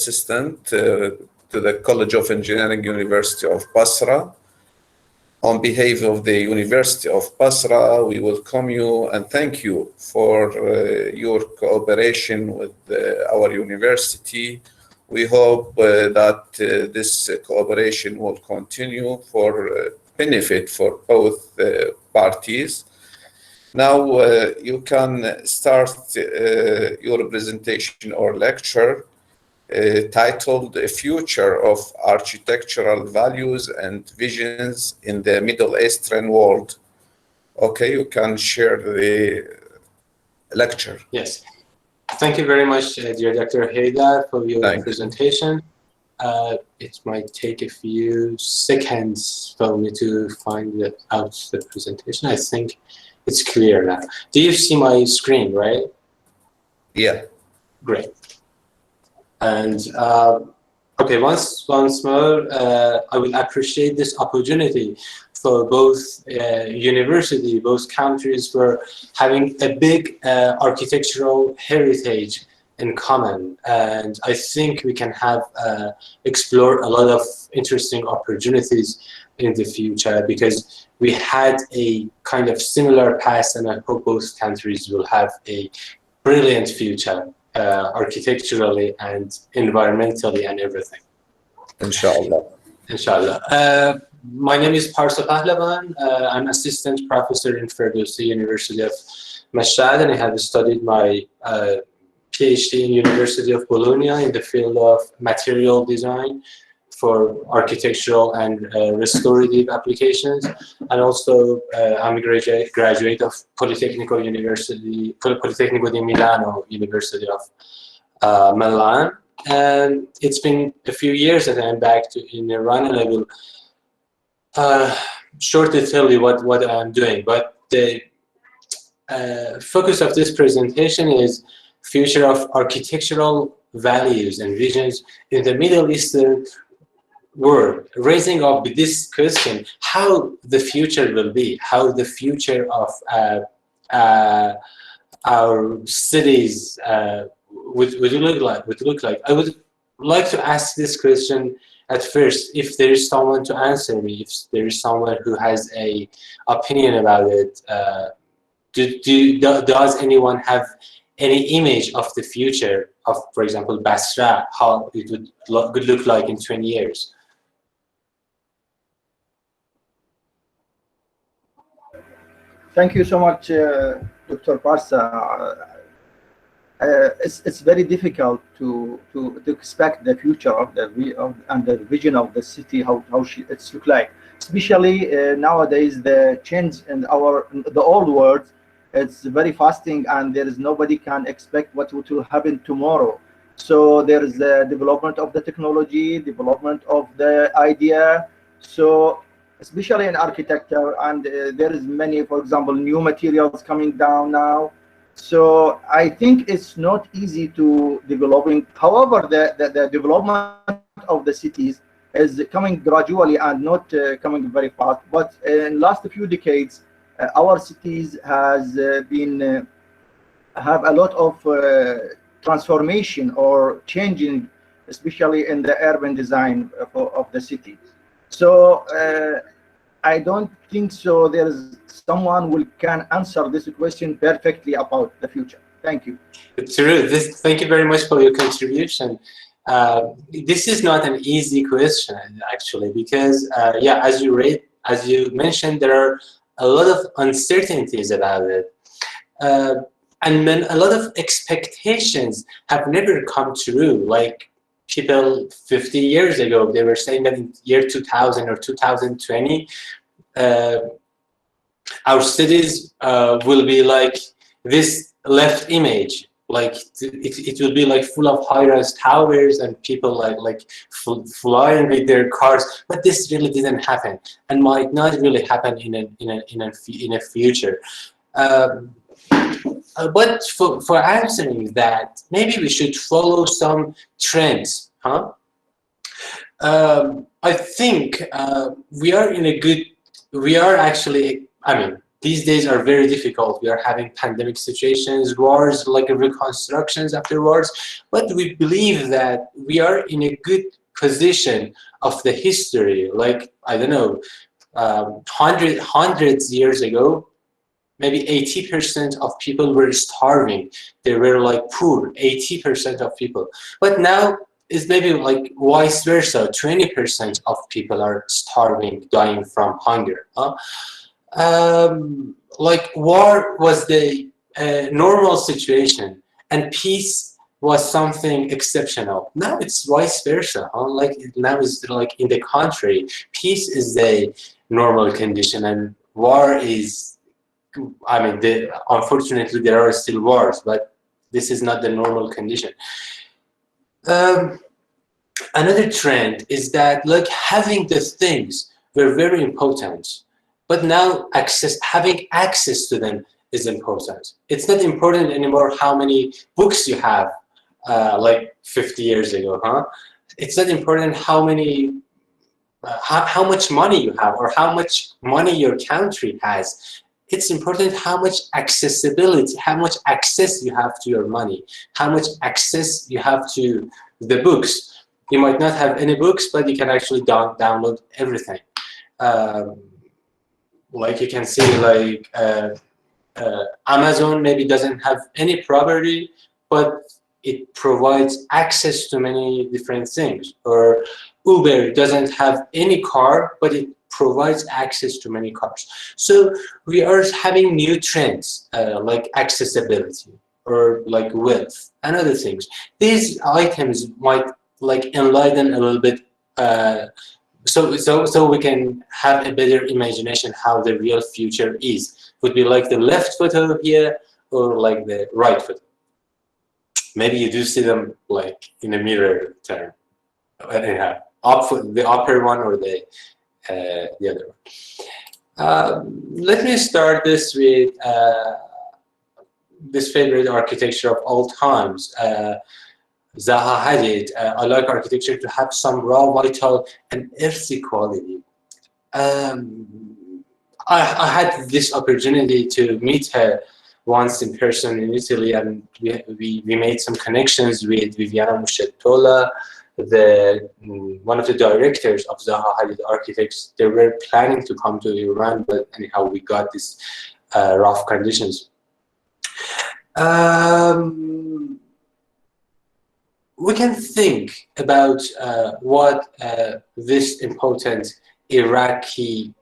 assistant to the College of Engineering, University of Basrah. On behalf of the University of Basrah, we welcome you and thank you for your cooperation with our university. We hope that this cooperation will continue for benefit for both parties. Now you can start your presentation or lecture titled "A Future of Architectural Values and Visions in the Middle Eastern World." Okay, you can share the lecture. Yes. Thank you very much, dear Dr. Haydar, for your presentation. It might take a few seconds for me to find out the presentation. I think it's clear now. Do you see my screen, right? Yeah. Great. And okay, once more, I will appreciate this opportunity for both both countries for having a big architectural heritage in common. And I think we can have explore a lot of interesting opportunities in the future because we had a kind of similar past, and I hope both countries will have a brilliant future. Architecturally and environmentally and everything. Inshallah. Inshallah. My name is Parsa Pahlavan. I'm assistant professor in Ferdowsi University of Mashhad, and I have studied my PhD in University of Bologna in the field of material design for architectural and restorative applications, and also I'm a graduate of Politecnico di Milano, University of Milan, and it's been a few years that I'm back in Iran, and I will shortly tell you what I'm doing. But the focus of this presentation is future of architectural values and visions in the Middle Eastern world, raising up this question: how the future will be, how the future of our cities would look like. I would like to ask this question at first. If there is someone to answer me, if there is someone who has a opinion about it, does anyone have any image of the future of, for example, Basrah, how it would look like in 20 years? Thank you so much, Dr. Parsa. It's very difficult to expect the future of the vision of the city, how it's look like. Especially nowadays, the change in the old world, it's very fasting, and there is nobody can expect what will happen tomorrow. So there is the development of the technology, development of the idea. So especially in architecture, and there is many, for example, new materials coming down now. So I think it's not easy to developing. However, the development of the cities is coming gradually and not coming very fast. But in last few decades, our cities has been have a lot of transformation or changing, especially in the urban design of the city. So I don't think so there is someone who can answer this question perfectly about the future. Thank you. True. Thank you very much for your contribution. This is not an easy question, actually, because yeah, as you mentioned, there are a lot of uncertainties about it, and then a lot of expectations have never come true. Like people 50 years ago, they were saying that in year 2000 or 2020, our cities will be like this left image, like it will be like full of high-rise towers and people like flying with their cars. But this really didn't happen, and might not really happen in a future. But for answering that, maybe we should follow some trends, huh? I think we are actually, I mean, these days are very difficult. We are having pandemic situations, wars, like reconstructions after wars, but we believe that we are in a good position of the history. Like, I don't know, hundreds years ago, maybe 80% of people were starving. They were like poor, 80% of people. But now it's maybe like vice versa. 20% of people are starving, dying from hunger. Like war was the normal situation, and peace was something exceptional. Now it's vice versa. Like now it's like in the country, peace is the normal condition, and war is, I mean, unfortunately there are still wars, but this is not the normal condition. Another trend is that like having the things were very important, but now having access to them is important. It's not important anymore how many books you have, like 50 years ago, huh? It's not important how many, how much money you have or how much money your country has. It's important how much accessibility, how much access you have to your money, how much access you have to the books. You might not have any books, but you can actually download everything. Like you can see, like Amazon maybe doesn't have any property, but it provides access to many different things. Or Uber doesn't have any car, but it provides access to many cars. So we are having new trends like accessibility or like wealth and other things. These items might like enlighten a little bit, so we can have a better imagination how the real future is. Would be like the left photo here or like the right photo. Maybe you do see them like in a mirror term. Anyhow, the upper one or the other one. Let me start this with this favorite architecture of all times, Zaha Hadid. I like architecture to have some raw, vital, and earthy quality. I had this opportunity to meet her once in person in Italy, and we made some connections with Viviana Muscettola, one of the directors of Zaha Hadid Architects. They were planning to come to Iran, but anyhow, we got these rough conditions. We can think about what this important Iraqi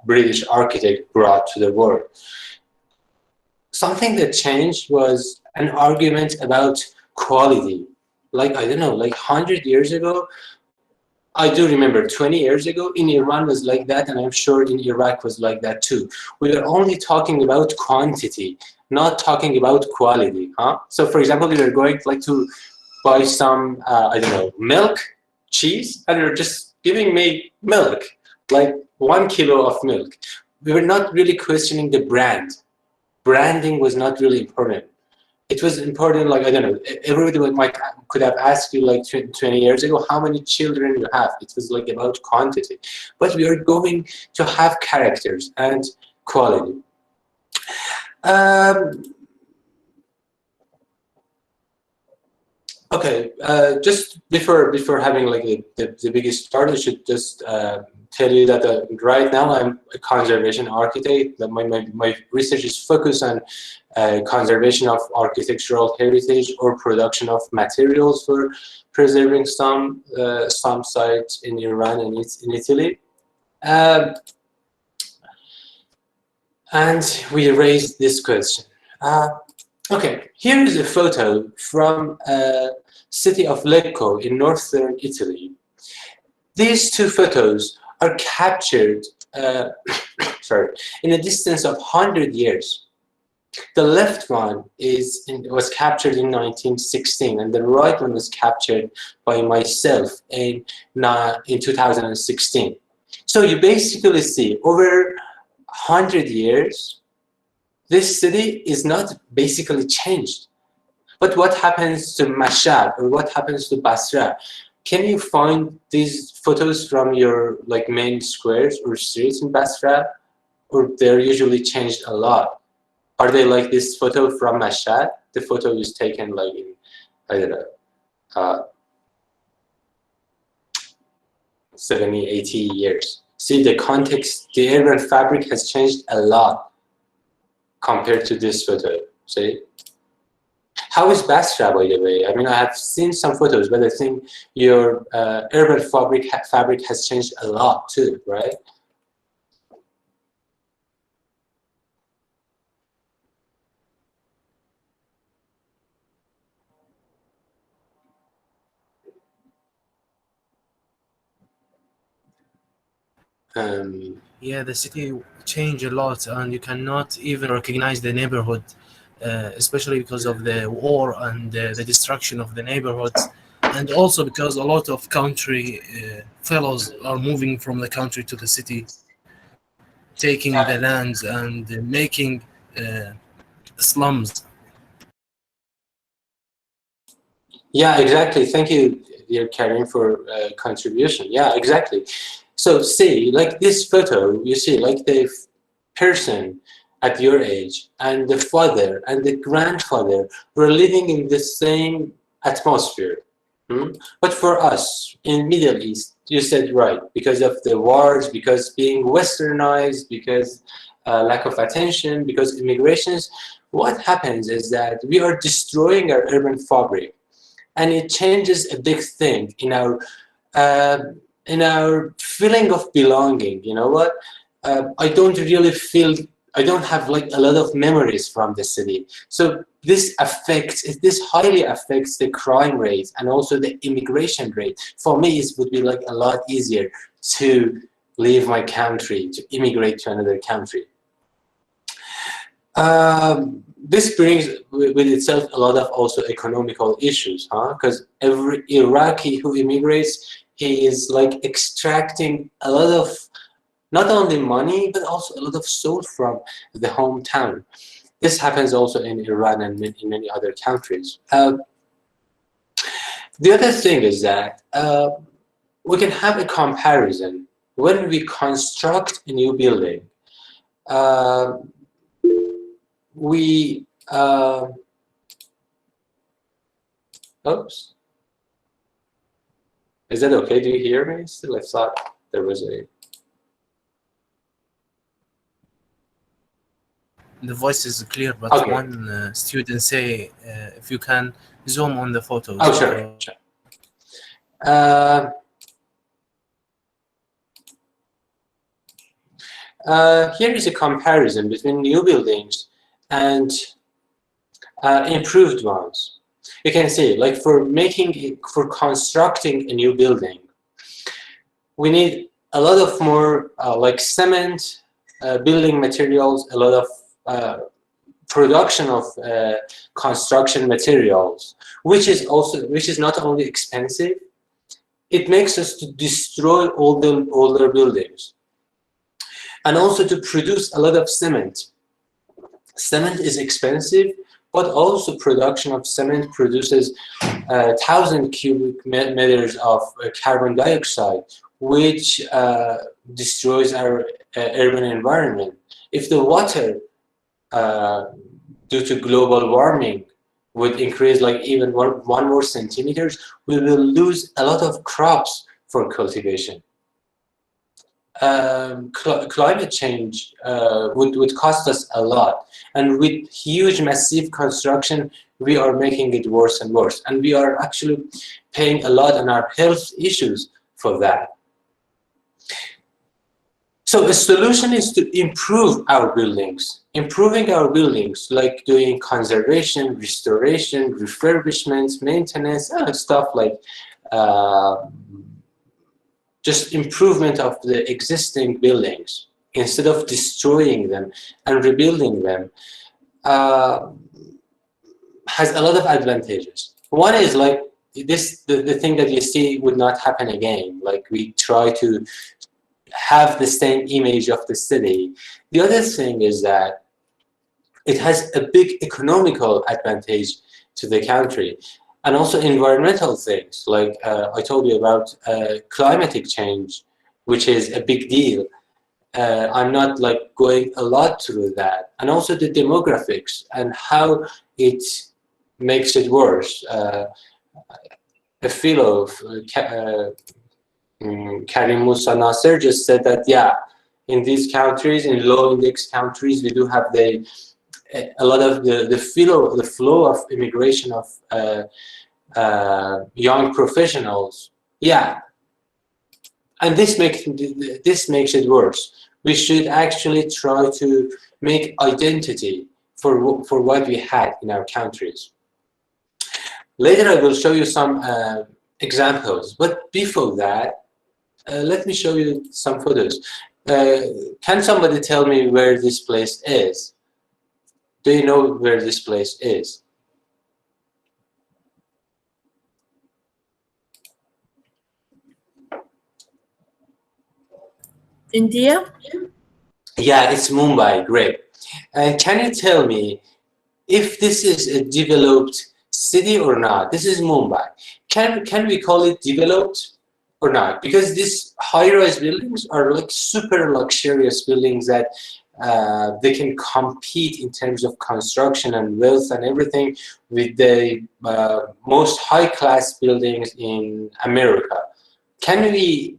British architect brought to the world. Something that changed was an argument about quality. Like, I don't know, like 100 years ago, I do remember 20 years ago in Iran was like that, and I'm sure in Iraq was like that too. We were only talking about quantity, not talking about quality, huh? So for example, we were going like to buy some, I don't know, milk, cheese, and they're just giving me milk, like 1 kilo of milk. We were not really questioning the brand. Branding was not really important. It was important, like, I don't know, everybody could have asked you like 20 years ago, how many children you have? It was like about quantity. But we are going to have characters and quality. Okay, just before having like the biggest start, I should just tell you that right now I'm a conservation architect. That my research is focused on conservation of architectural heritage or production of materials for preserving some sites in Iran and in Italy. And we raised this question. Okay, here is a photo from city of Lecco in northern Italy. These two photos are captured in a distance of 100 years. The left one was captured in 1916, and the right one was captured by myself in 2016. So you basically see over 100 years, this city is not basically changed. But what happens to Mashhad or what happens to Basrah? can you find these photos from your like main squares or streets in Basrah, or they're usually changed a lot? Are they like this photo from Mashhad? The photo is taken like in, I don't know, 70, 80 years. See the context, the urban fabric has changed a lot compared to this photo. See? How is Basrah, by the way? I mean, I have seen some photos, but I think your urban fabric has changed a lot too, right? Yeah, the city changed a lot, and you cannot even recognize the neighborhood, especially because of the war and the destruction of the neighborhoods, and also because a lot of country fellows are moving from the country to the city, taking the lands and making slums. Yeah, exactly. Thank you, dear Karim, for contribution. Yeah, exactly. So see, like this photo, you see like the person at your age and the father and the grandfather were living in the same atmosphere. But for us in Middle East, you said right, because of the wars, because being westernized, because lack of attention, because immigrations, what happens is that we are destroying our urban fabric, and it changes a big thing in our feeling of belonging. You know what? I don't really feel, I don't have like a lot of memories from the city. So this highly affects the crime rate and also the immigration rate. For me, it would be like a lot easier to leave my country, to immigrate to another country. This brings with itself a lot of also economical issues, because every Iraqi who immigrates, he is like extracting a lot of not only money, but also a lot of soul from the hometown. This happens also in Iran and in many other countries. The other thing is that we can have a comparison when we construct a new building. Oops. Is that okay? Do you hear me still? I thought there was a... The voice is clear, but okay. One student say if you can zoom on the photos. Oh, sure. Here is a comparison between new buildings and improved ones. You can see, like for constructing a new building, we need a lot of more like cement, building materials, a lot of production of construction materials, which is not only expensive, it makes us to destroy all the older buildings, and also to produce a lot of cement. Cement is expensive, but also production of cement produces 1,000 cubic meters of carbon dioxide, which destroys our urban environment. If the water, due to global warming, would increase like even one more centimeters, we will lose a lot of crops for cultivation. Climate change would cost us a lot, and with huge massive construction we are making it worse and worse, and we are actually paying a lot on our health issues for that. So the solution is to improve our buildings. Improving our buildings, like doing conservation, restoration, refurbishments, maintenance, stuff like just improvement of the existing buildings instead of destroying them and rebuilding them, has a lot of advantages. One is like this, the thing that you see would not happen again. Like we try to have the same image of the city. The other thing is that it has a big economical advantage to the country. And also environmental things, like I told you about climatic change, which is a big deal. I'm not like going a lot through that. And also the demographics and how it makes it worse. A fellow, Karim Musa Nasser, just said that, yeah, in these countries, in low index countries, we do have a lot of the flow of immigration of young professionals. Yeah, and this makes it worse. We should actually try to make identity for what we had in our countries. Later, I will show you some examples, but before that, let me show you some photos. Can somebody tell me where this place is? Do you know where this place is? India? Yeah, it's Mumbai. Great. And can you tell me if this is a developed city or not? This is Mumbai. Can we call it developed or not? Because these high-rise buildings are like super luxurious buildings that they can compete in terms of construction and wealth and everything with the most high-class buildings in America. Can we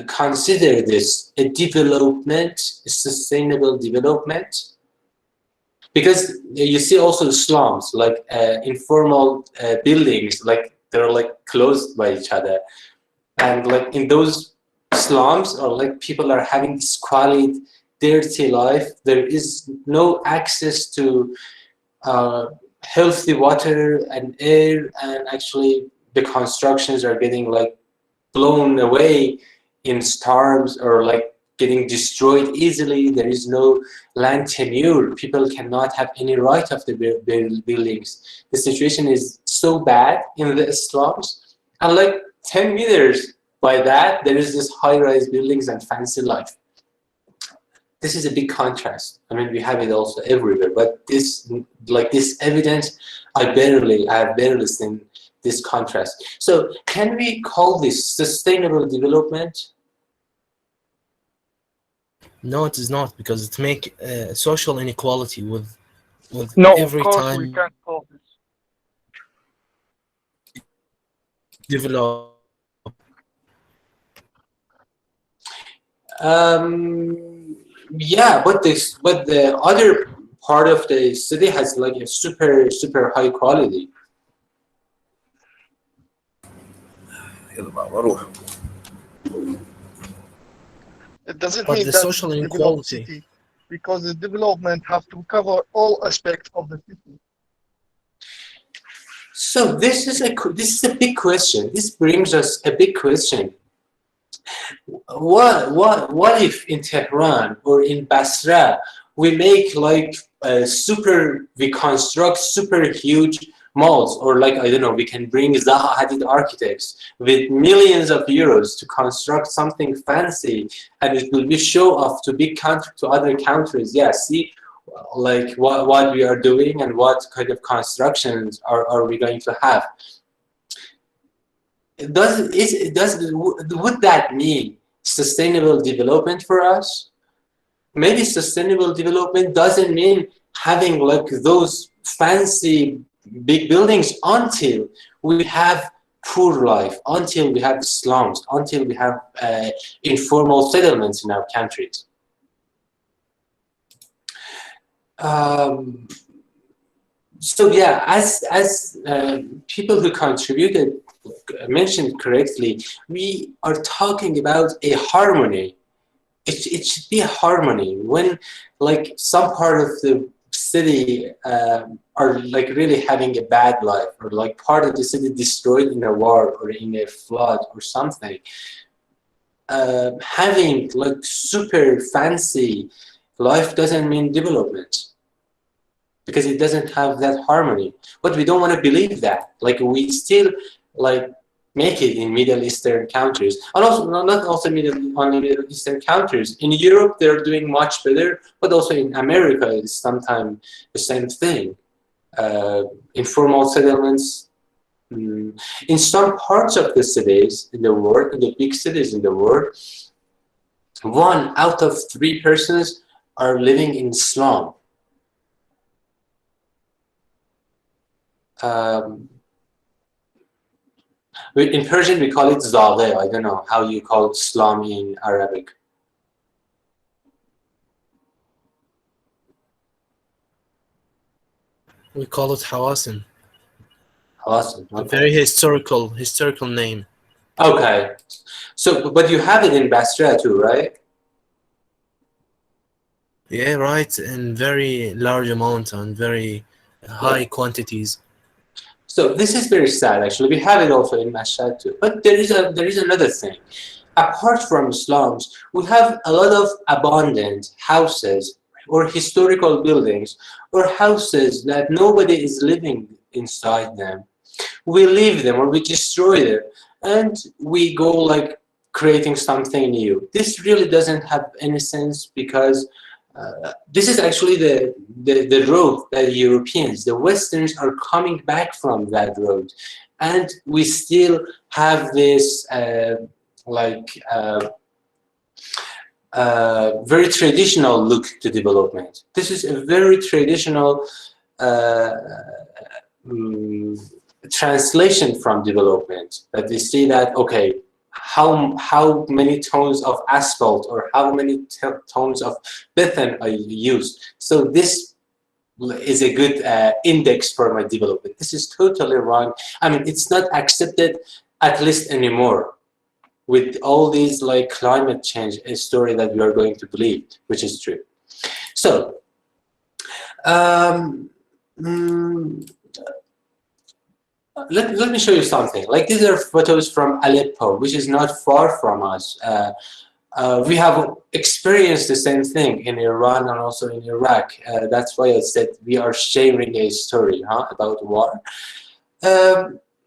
consider this a development, a sustainable development? Because you see also slums, like informal buildings, like they're like close by each other, and like in those slums, or like people are having squalid, dirty life. There is no access to healthy water and air, and actually the constructions are getting like blown away in storms or like getting destroyed easily. There is no land tenure. People cannot have any right of the buildings. The situation is so bad in the slums, and like 10 meters by that, there is this high-rise buildings and fancy life. This is a big contrast. I mean, we have it also everywhere, but this, like this evidence, I have barely seen this contrast. So can we call this sustainable development? No, it is not, because it makes social inequality with No, every of course time we can't call this. develop. Yeah, but the other part of the city has like a super high quality. It doesn't But mean the that social it's a developed inequality. city, because the development has to cover all aspects of the city. So this is a big question. This brings us a big question. What if in Tehran or in Basrah we make like we construct super huge malls, or like, I don't know, we can bring Zaha Hadid architects with millions of euros to construct something fancy, and it will be show off to big country, to other countries. Yeah, see like what we are doing and what kind of constructions are we going to have. Would that mean sustainable development for us? Maybe sustainable development doesn't mean having like those fancy big buildings until we have poor life, until we have slums, until we have informal settlements in our countries. So yeah, as people who contributed mentioned correctly, we are talking about a harmony. It should be a harmony. When like some part of the city are like really having a bad life, or like part of the city destroyed in a war or in a flood or something, having like super fancy life doesn't mean development, because it doesn't have that harmony. But we don't want to believe that. Like we still like make it in Middle Eastern countries, and also not also only Middle Eastern countries. In Europe, they're doing much better, but also in America, it's sometimes the same thing. Informal settlements In some parts of the cities in the world, in the big cities in the world, 1 out of 3 persons are living in slum. In Persian, we call it zaghe. I don't know how you call slum in Arabic. We call it hawasim. Awesome. A very historical name. Okay. So, but you have it in Basrah too, right? Yeah, right. In very large amount and very high quantities. So this is very sad. Actually, we have it also in Mashhad too. But there is another thing. Apart from slums, we have a lot of abandoned houses or historical buildings or houses that nobody is living inside them. We leave them or we destroy them, and we go like creating something new. This really doesn't have any sense, because this is actually the road that the Europeans, the Westerns, are coming back from that road, and we still have this very traditional look to development. This is a very traditional translation from development, that we see that, okay, how many tons of asphalt or how many tons of beton are used. So this is a good index for my development. This is totally wrong. I mean, it's not accepted, at least anymore, with all these like climate change, a story that we are going to believe, which is true. So, let me show you something. Like, these are photos from Aleppo, which is not far from us. We have experienced the same thing in Iran and also in Iraq. That's why I said we are sharing a story about war.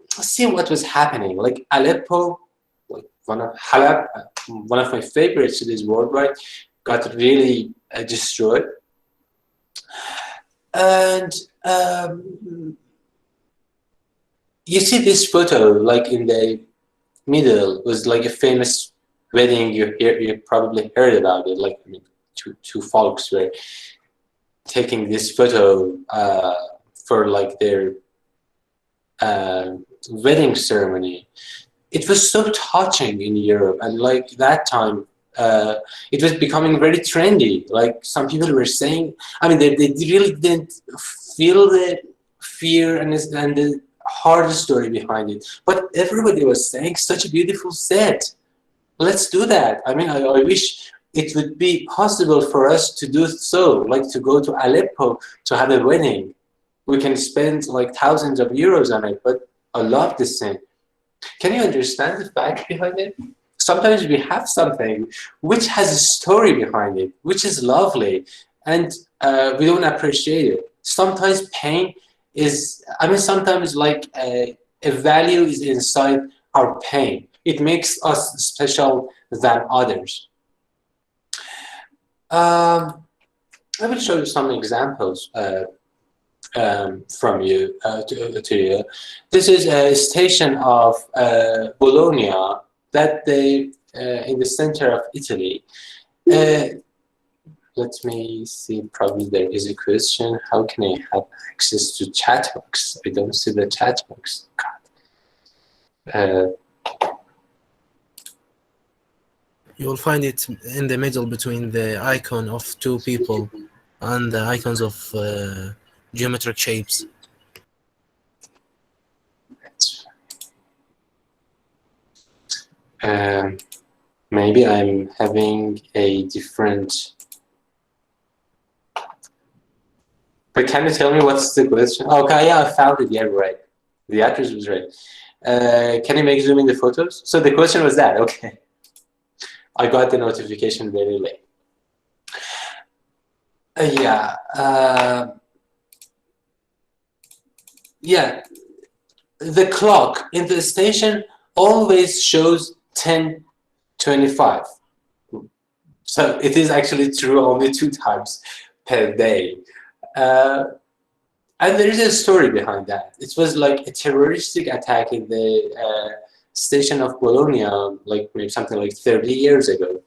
See what was happening. Like Aleppo, like Halab, one of my favorite cities worldwide, got really destroyed. And you see this photo, like in the middle, was like a famous wedding. You probably heard about it. Like, I mean, two folks were taking this photo for like their wedding ceremony. It was so touching in Europe, and like that time, it was becoming very trendy. Like, some people were saying, I mean, they really didn't feel the fear and the hard story behind it, but everybody was saying, such a beautiful set, let's do that. I mean, I wish it would be possible for us to do so, like to go to Aleppo to have a wedding. We can spend like thousands of euros on it, but I love this thing. Can you understand the fact behind it? Sometimes we have something which has a story behind it, which is lovely, and we don't appreciate it. Sometimes pain is, I mean, sometimes like a value is inside our pain. It makes us special than others. I will show you some examples from you to you. This is a station of Bologna that they in the center of Italy. Let me see, probably there is a question. How can I have access to chat box? I don't see the chat box. You will find it in the middle between the icon of two people and the icons of geometric shapes. Maybe I'm having a different... But can you tell me what's the question? Okay, yeah, I found it. Yeah, right. The address was right. Can you make zoom in the photos? So the question was that, okay. I got the notification very late. Yeah, the clock in the station always shows 10:25. So it is actually true only 2 times per day. And there is a story behind that. It was like a terroristic attack in the station of Bologna, like maybe something like 30 years ago.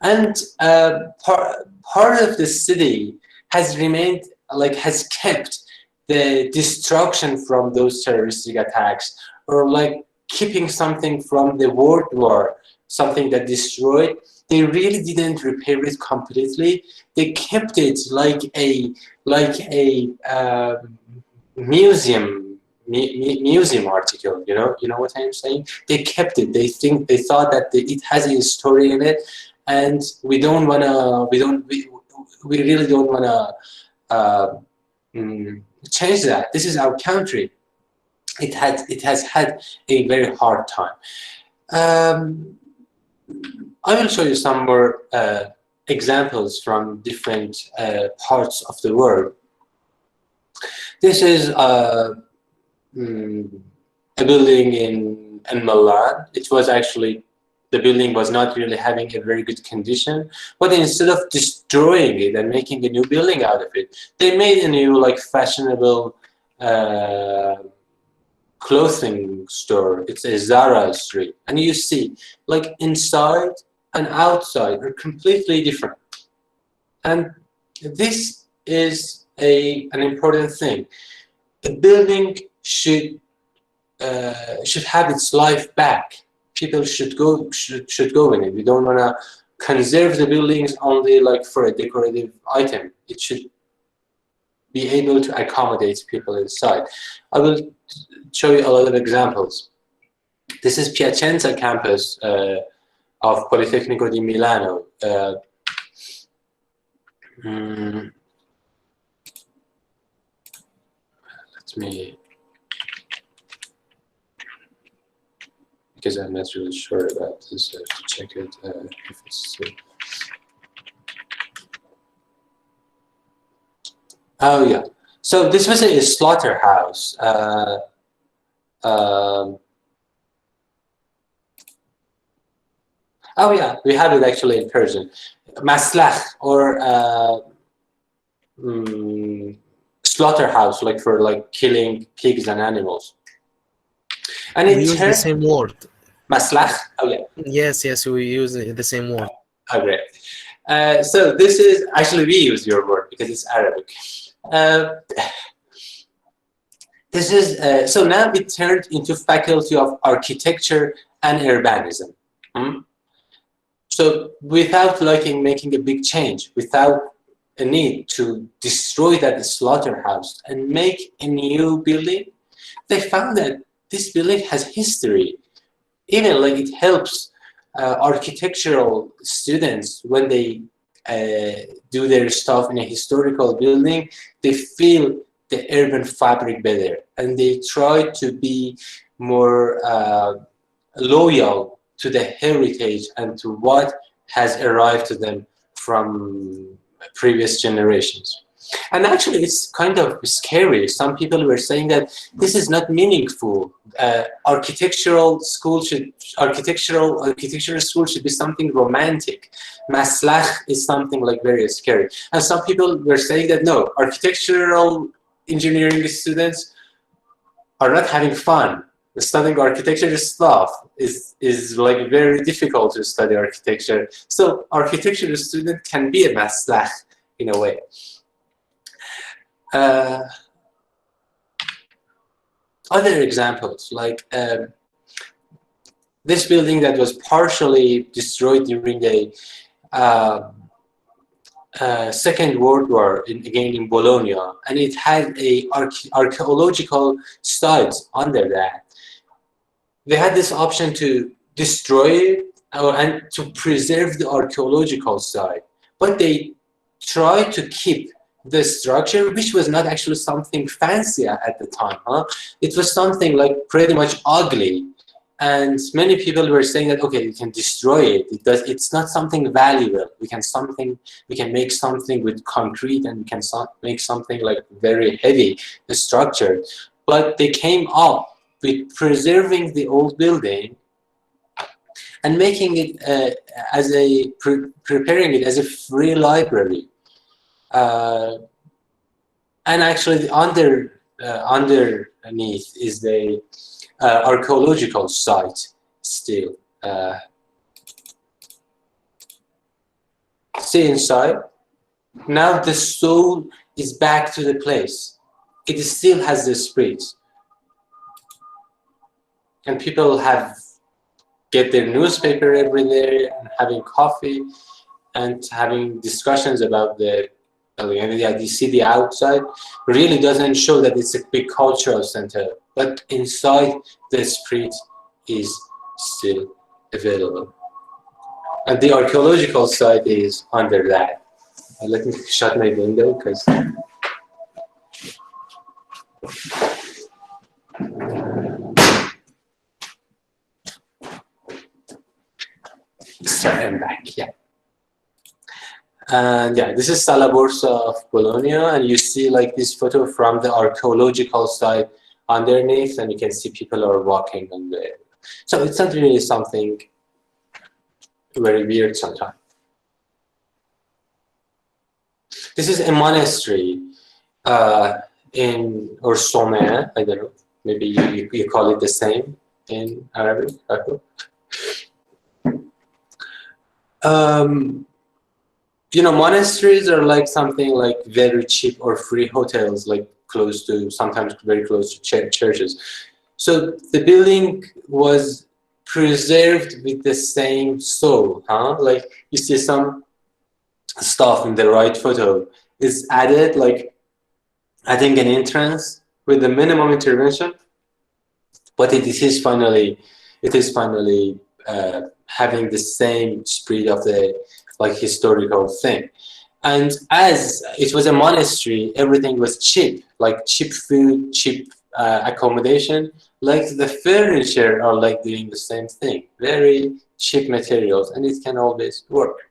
And part of the city has remained, like has kept the destruction from those terroristic attacks, or like keeping something from the World War, something that destroyed. They really didn't repair it completely. They kept it like a museum article. You know what I'm saying? They kept it. They thought that it has a story in it, and we really don't wanna change that. This is our country. It has had a very hard time. I will show you some more examples from different parts of the world. This is a building in Milan. It was actually, the building was not really having a very good condition, but instead of destroying it and making a new building out of it, they made a new like fashionable clothing store. It's a Zara street, and you see like inside and outside are completely different. And this is an important thing. The building should have its life back. People should go in it. We don't want to conserve the buildings only like for a decorative item. It should be able to accommodate people inside. I will show you a lot of examples. This is Piacenza campus of Politecnico di Milano. Let me, because I'm not really sure about this, I have to check it if it's. Oh yeah, so this was a slaughterhouse. Oh yeah, we have it actually in Persian. Maslach, or slaughterhouse, like for like killing pigs and animals. And we use the same word. Maslach? Oh yeah. Yes, we use the same word. Oh great. So this is, actually we use your word because it's Arabic. This is, so now it turned into Faculty of Architecture and Urbanism. So without making a big change, without a need to destroy that slaughterhouse and make a new building, they found that this building has history. Even like it helps architectural students when they do their stuff in a historical building, they feel the urban fabric better, and they try to be more loyal to the heritage and to what has arrived to them from previous generations. And actually, it's kind of scary. Some people were saying that this is not meaningful. Architectural school should be something romantic. Maslach is something like very scary. And some people were saying that no, architectural engineering students are not having fun. Studying architecture stuff is like very difficult to study architecture. So architecture student can be a maslach in a way. Other examples, like this building that was partially destroyed during the Second World War, again in Bologna, and it had a archaeological sites under that. They had this option to destroy it and to preserve the archaeological site, but they tried to keep the structure, which was not actually something fancy at the time. It was something like pretty much ugly, and many people were saying that okay, you can destroy it. It's not something valuable. We can make something with concrete, and we can make something like very heavy structure. But they came up with preserving the old building and making it preparing it as a free library. And actually underneath is the archaeological site still. See inside. Now the soul is back to the place. It still has the spirit. And people get their newspaper every day and having coffee and having discussions about the building. You see the outside really doesn't show that it's a big cultural center, but inside the spirit is still available. And the archaeological site is under that. Let me shut my window because I'm back, yeah. And yeah, this is Sala Borsa of Bologna, and you see like this photo from the archaeological site underneath, and you can see people are walking on there. So it's not really something very weird sometimes. This is a monastery in, or sommet, I don't know, maybe you call it the same in Arabic, I hope. You know, monasteries are like something like very cheap or free hotels, like close to, sometimes very close to churches. So the building was preserved with the same soul, huh? Like you see some stuff in the right photo is added, like adding an entrance with the minimum intervention, but it is finally having the same spirit of the like historical thing. And as it was a monastery, everything was cheap, like cheap food, cheap accommodation. Like the furniture are like doing the same thing, very cheap materials, and it can always work.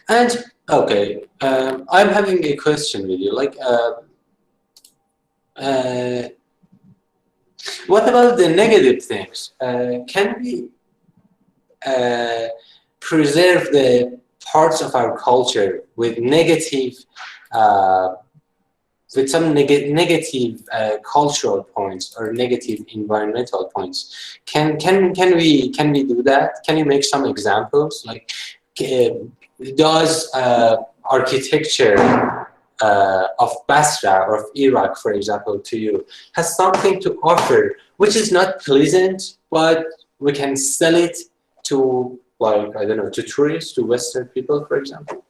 And okay, I'm having a question with you, like what about the negative things? Can we preserve the parts of our culture with negative, with some negative cultural points or negative environmental points? Can we do that? Can you make some examples? Like, does architecture of Basrah or of Iraq, for example, to you, has something to offer which is not pleasant, but we can sell it to, like, I don't know, to tourists, to Western people, for example?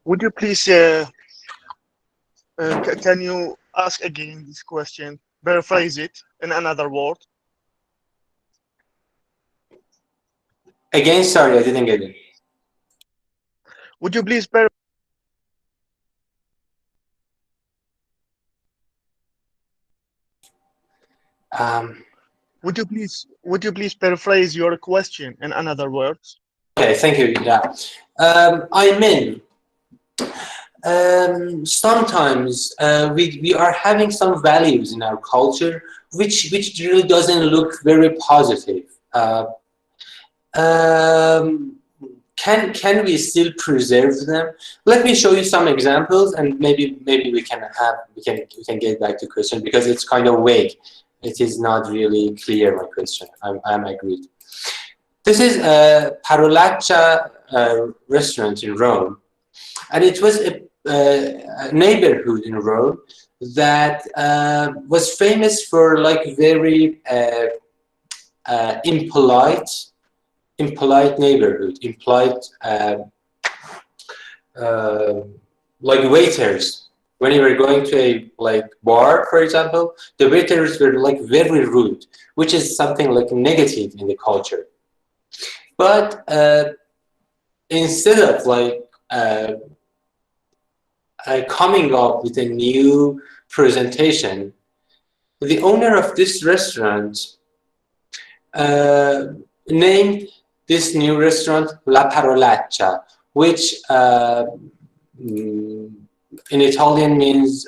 Would you please, can you ask again this question, paraphrase it in another word? Again, sorry, I didn't get it. Would you please would you please paraphrase your question in another words? Okay, thank you. Yeah, I mean, sometimes we are having some values in our culture which really doesn't look very positive. Can we still preserve them? Let me show you some examples, and maybe we can get back to the question, because it's kind of vague. It is not really clear, my question. I'm agreed. This is a Parolaccia restaurant in Rome, and it was a neighborhood in Rome that was famous for like very impolite neighborhood, like waiters. When you were going to a like bar, for example, the waiters were like very rude, which is something like negative in the culture. But instead of like coming up with a new presentation, the owner of this restaurant named this new restaurant La Parolaccia, which in Italian means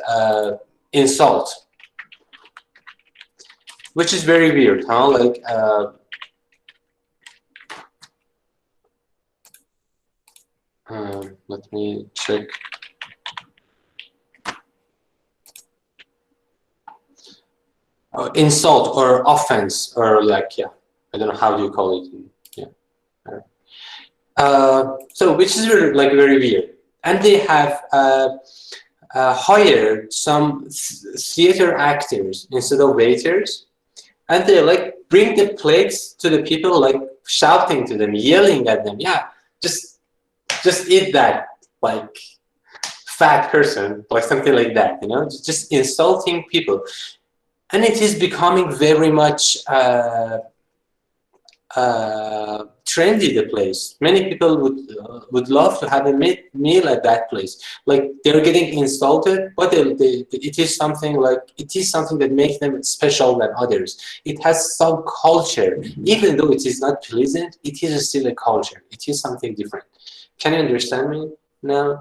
insult, which is very weird, huh? Like, let me check. Insult or offense, or like, yeah, I don't know how do you call it. Yeah. So which is really, like, very weird. And they have hired some theater actors instead of waiters, and they like bring the plates to the people, like shouting to them, yelling at them, yeah, just eat that, like fat person, like something like that, you know, just insulting people. And it is becoming very much trendy, the place. Many people would love to have a meal at that place. Like, they're getting insulted, but it is something that makes them special than others. It has some culture, even though it is not pleasant. It is still a culture. It is something different. Can you understand me now?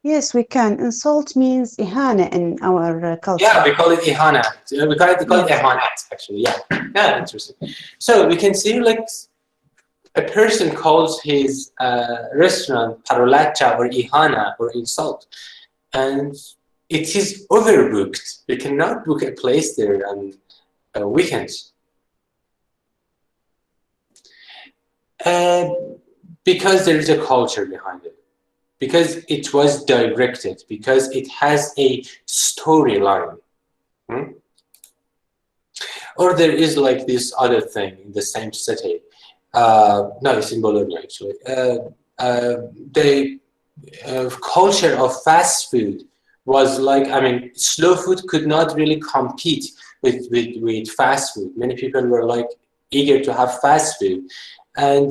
Yes, we can. Insult means ihana in our culture. Yeah, we call it ihana. We call it ihanat, actually. Yeah, yeah, interesting. So we can see, like, a person calls his restaurant parolacha or ihana or insult, and it is overbooked. You cannot book a place there on weekends. Because there is a culture behind it. Because it was directed, because it has a storyline. Or there is like this other thing in the same city. No, it's in Bologna actually. The culture of fast food was like, I mean, slow food could not really compete with fast food. Many people were like eager to have fast food. And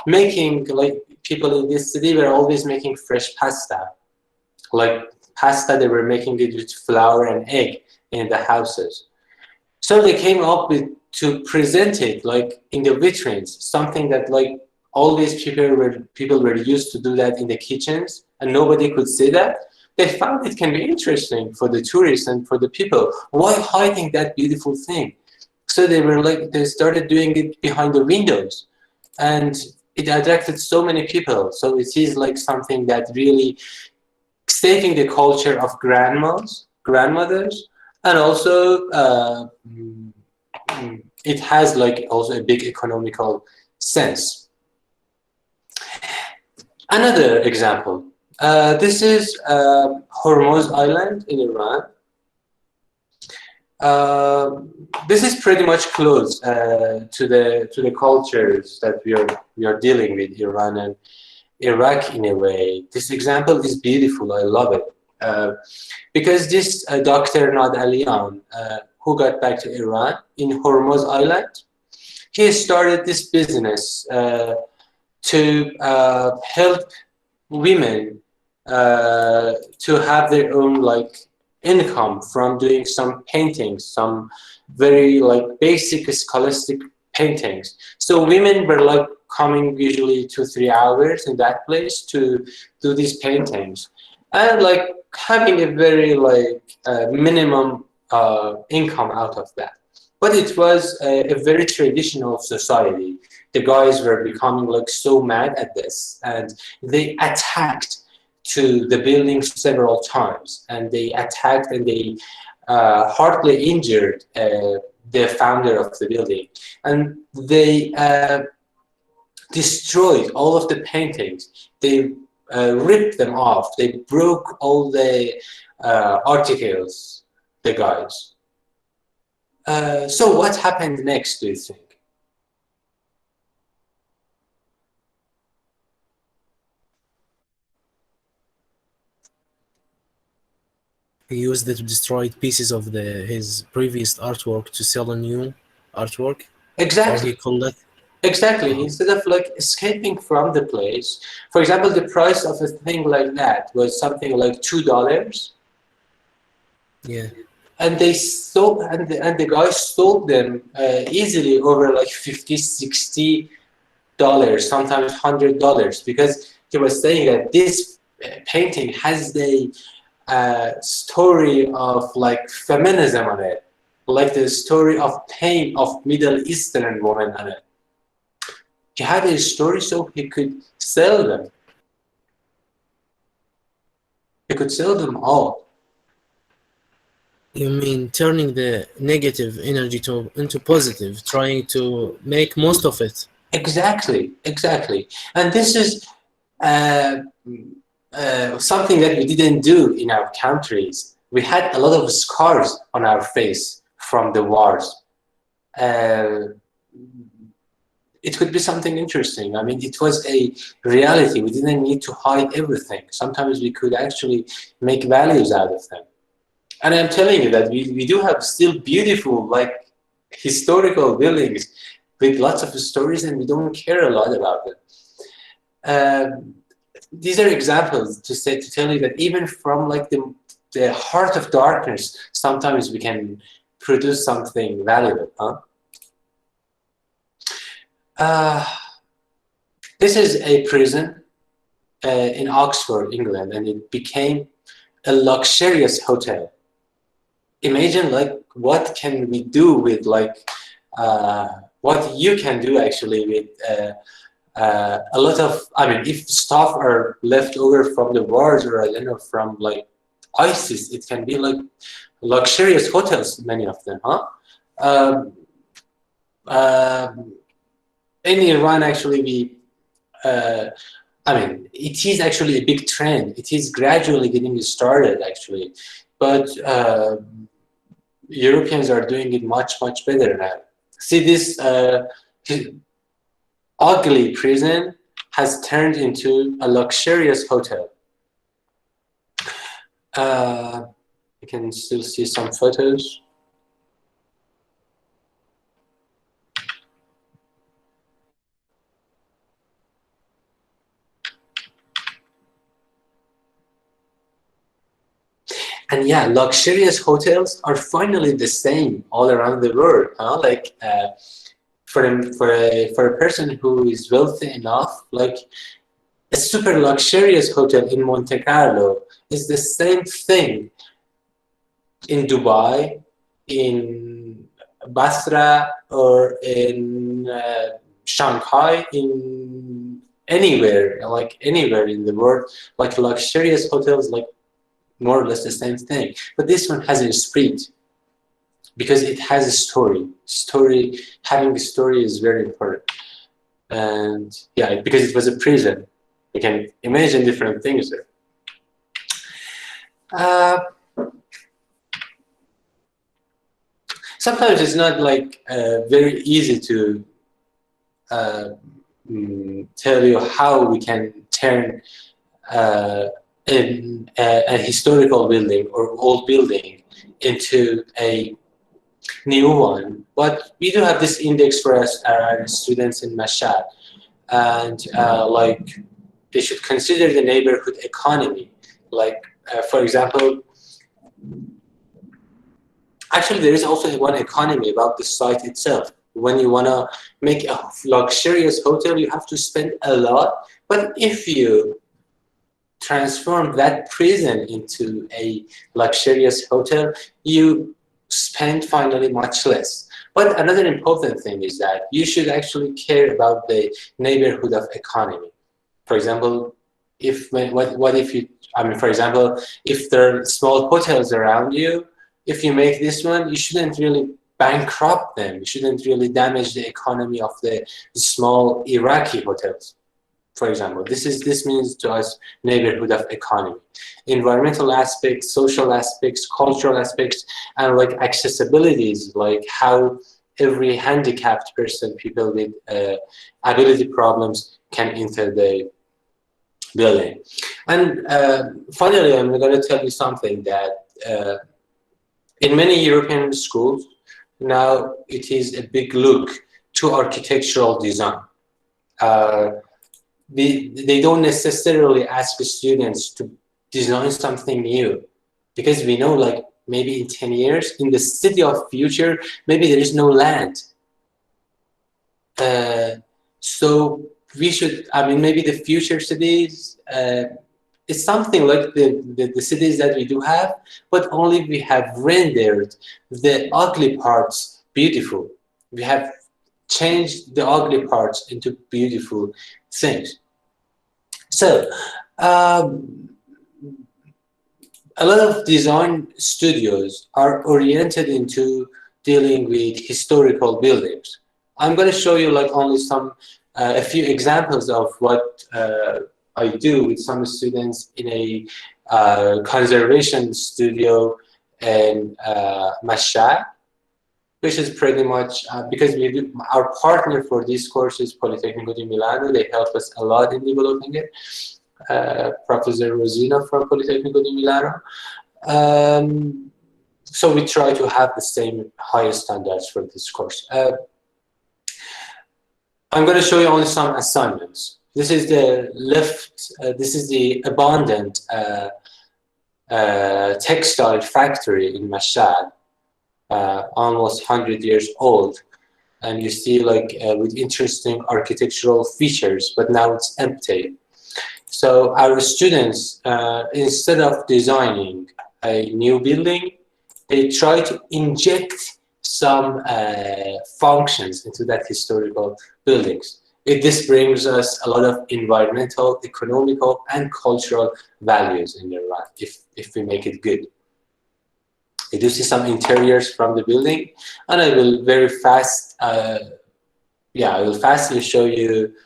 making, like, people in this city were always making fresh pasta. Like pasta, they were making it with flour and egg in the houses. So they came up with to present it like in the vitrines, something that like always people were used to do that in the kitchens and nobody could see that. They found it can be interesting for the tourists and for the people. Why hiding that beautiful thing? So they started doing it behind the windows, and it attracted so many people. So it is like something that really saving the culture of grandmothers, and also it has like also a big economical sense. Another example. This is Hormuz Island in Iran. This is pretty much close to the cultures that we are dealing with, Iran and Iraq in a way. This example is beautiful. I love it because this Dr. Nad Alian, who got back to Iran in Hormuz Island, he started this business to help women to have their own like income from doing some paintings, some very like basic scholastic paintings. So women were like coming usually 2-3 hours in that place to do these paintings and like having a very like minimum income out of that. But it was a very traditional society. The guys were becoming like so mad at this, and they attacked to the building several times, and they attacked and they hardly injured the founder of the building, and they destroyed all of the paintings. They ripped them off. They broke all the articles, the guys. So what happened next, do you think? He used the destroyed pieces of his previous artwork to sell a new artwork. Exactly. Or he called it. Exactly. Instead of like escaping from the place, for example, the price of a thing like that was something like $2. Yeah. And they sold, and the guys sold them easily over like $50-$60, sometimes $100, because he was saying that this painting has the story of like feminism on it, like the story of pain of Middle Eastern women on it. He had a story so he could sell them. He could sell them all. You mean turning the negative energy into positive, trying to make most of it? Exactly, exactly. And this is something that we didn't do in our countries. We had a lot of scars on our face from the wars. It could be something interesting. I mean, it was a reality. We didn't need to hide everything. Sometimes we could actually make values out of them. And I'm telling you that we do have still beautiful, like, historical buildings with lots of stories, and we don't care a lot about them. These are examples to tell you that even from like the heart of darkness, sometimes we can produce something valuable. This is a prison in Oxford, England, and it became a luxurious hotel. Imagine like what can we do with like what you can do actually with a lot of, I mean, if stuff are left over from the wars, or I don't know, from like ISIS, it can be like luxurious hotels, many of them, in Iran, actually, I mean, it is actually a big trend. It is gradually getting started, actually, but Europeans are doing it much, much better now. See, this ugly prison has turned into a luxurious hotel. You can still see some photos. And yeah, luxurious hotels are finally the same all around the world. Like for a person who is wealthy enough, like a super luxurious hotel in Monte Carlo is the same thing in Dubai, in Basrah, or in Shanghai, in anywhere, like anywhere in the world, like luxurious hotels, like more or less the same thing. But this one has a spirit because it has a story. Having a story is very important. And yeah, because it was a prison, you can imagine different things there. Sometimes it's not like very easy to tell you how we can turn a historical building or old building into a new one. But we do have this index for us, our students in Mashhad, and like they should consider the neighborhood economy. Like for example, actually there is also one economy about the site itself. When you want to make a luxurious hotel, you have to spend a lot. But if you transform that prison into a luxurious hotel, you spend finally much less. But another important thing is that you should actually care about the neighborhood of economy. For example, what if you, I mean, for example, if there are small hotels around you, if you make this one, you shouldn't really bankrupt them. You shouldn't really damage the economy of the small Iraqi hotels. For example, this means to us neighborhood of economy, environmental aspects, social aspects, cultural aspects, and like accessibilities, like how every handicapped person, people with ability problems can enter the building. And finally, I'm going to tell you something that in many European schools, now it is a big look to architectural design. They don't necessarily ask the students to design something new, because we know like maybe in 10 years in the city of future, maybe there is no land. So we should, I mean, maybe the future cities It's something like the cities that we do have, but only we have rendered the ugly parts beautiful. We have changed the ugly parts into beautiful things. So a lot of design studios are oriented into dealing with historical buildings. I'm going to show you like only a few examples of what I do with some students in a conservation studio in Basrah, which is pretty much because we do, our partner for this course is Politecnico di Milano. They helped us a lot in developing it. Professor Rosina from Politecnico di Milano. So we try to have the same high standards for this course. I'm going to show you only some assignments. This is the this is the abandoned textile factory in Mashhad, almost 100 years old. And you see like with interesting architectural features, but now it's empty. So our students, instead of designing a new building, they try to inject some functions into that historical buildings. This brings us a lot of environmental, economical, and cultural values in their life if we make it good. You do see some interiors from the building, and I will very fast, I will fastly show you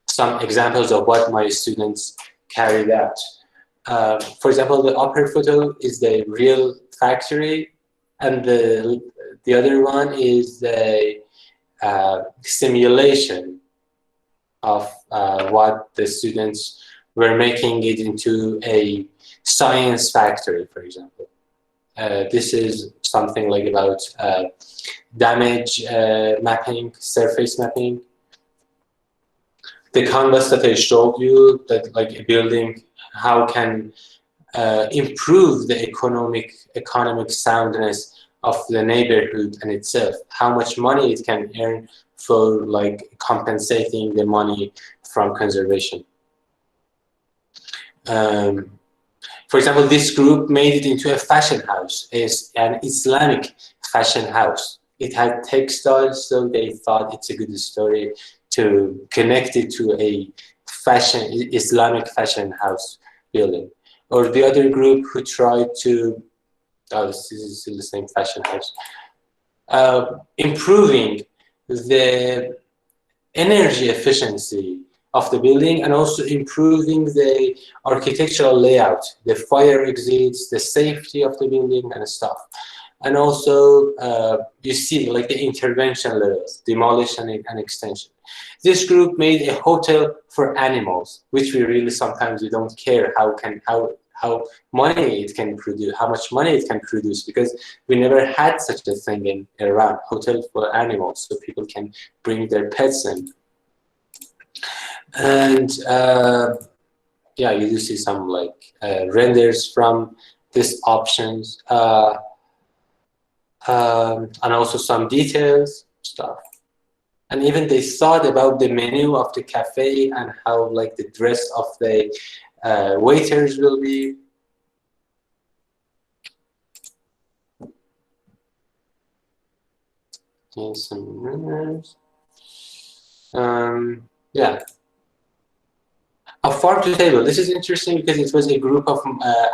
some examples of what my students carried out. For example, the upper photo is the real factory, and the other one is the simulation of what the students were making it into a science factory, for example. This is something like about damage mapping, surface mapping. The canvas that I showed you, that like a building, how can improve the economic soundness of the neighborhood and itself, how much money it can earn for like compensating the money from conservation. For example, this group made it into a fashion house. It's an Islamic fashion house. It had textiles, so they thought it's a good story to connect it to a Islamic fashion house building. Or the other group who tried to, this is still the same fashion house, improving the energy efficiency of the building and also improving the architectural layout, the fire exits, the safety of the building and stuff. And also you see like the intervention levels, demolition and extension. This group made a hotel for animals, which we really sometimes we don't care how money it can produce, how much money it can produce, because we never had such a thing in Iran, hotel for animals, so people can bring their pets in. And yeah, you do see some like renders from these options, and also some details stuff. And even they thought about the menu of the cafe and how like the dress of the waiters will be. Okay, some renders. Yeah. A farm to table. This is interesting because it was a group of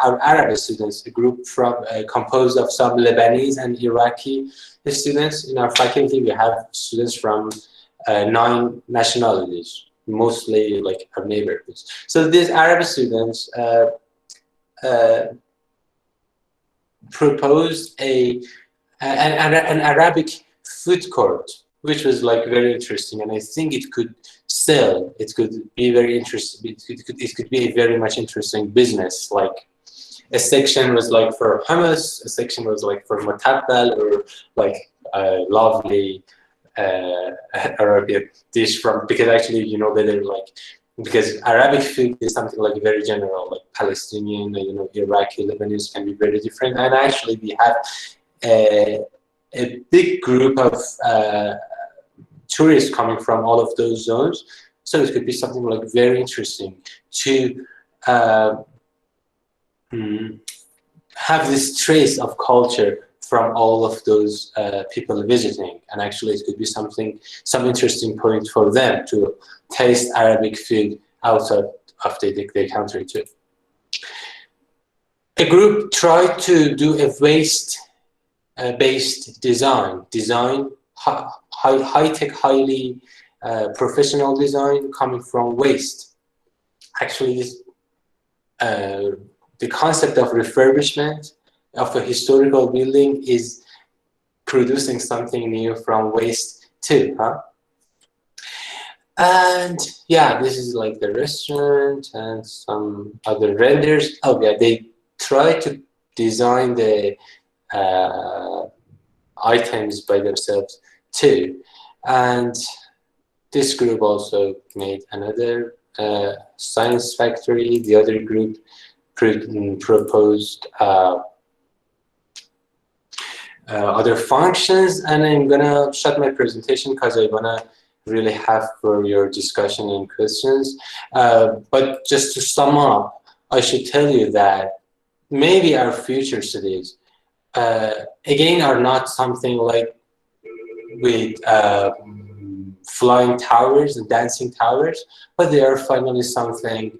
our Arab students, a group from composed of some Lebanese and Iraqi students. In our faculty, we have students from 9 nationalities, mostly like our neighborhoods. So these Arab students proposed an Arabic food court, which was like very interesting, and I think it could sell. It could be very interesting. It could be a very much interesting business. Like a section was like for hummus, a section was like for mutabbal, or like a lovely Arabic dish from, because actually you know better, like because Arabic food is something like very general, like Palestinian, you know, Iraqi, Lebanese can be very different, and actually we have a big group of tourists coming from all of those zones, so it could be something like very interesting to have this trace of culture from all of those people visiting, and actually it could be some interesting point for them to taste Arabic food outside of their country too. A group tried to do a waste-based design, high-tech, highly professional design coming from waste. Actually, this, the concept of refurbishment of a historical building is producing something new from waste too, huh? And yeah, this is like the restaurant and some other renders. Oh yeah, they try to design the items by themselves too. And this group also made another science factory. The other group proposed other functions, and I'm gonna shut my presentation because I wanna really have for your discussion and questions. But just to sum up, I should tell you that maybe our future cities, again, are not something like with flying towers and dancing towers, but they are finally something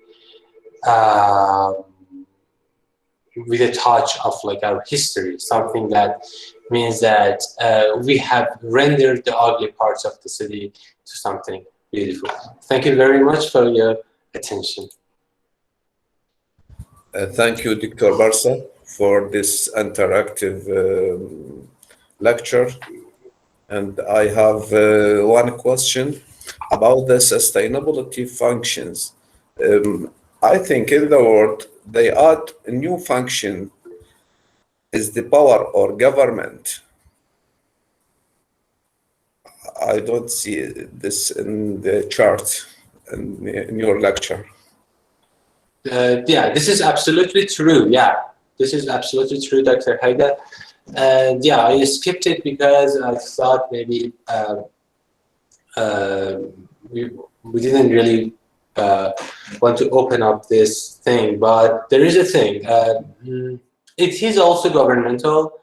with a touch of like our history, something that means that we have rendered the ugly parts of the city to something beautiful. Thank you very much for your attention. Thank you, Dr. Parsa, for this interactive lecture. And I have one question about the sustainability functions. I think in the world, they add a new function is the power or government. I don't see this in the chart in your lecture. Yeah, this is absolutely true. Yeah, this is absolutely true, Dr. Haida. And yeah, I skipped it because I thought maybe we didn't really want to open up this thing, but there is a thing. It is also governmental.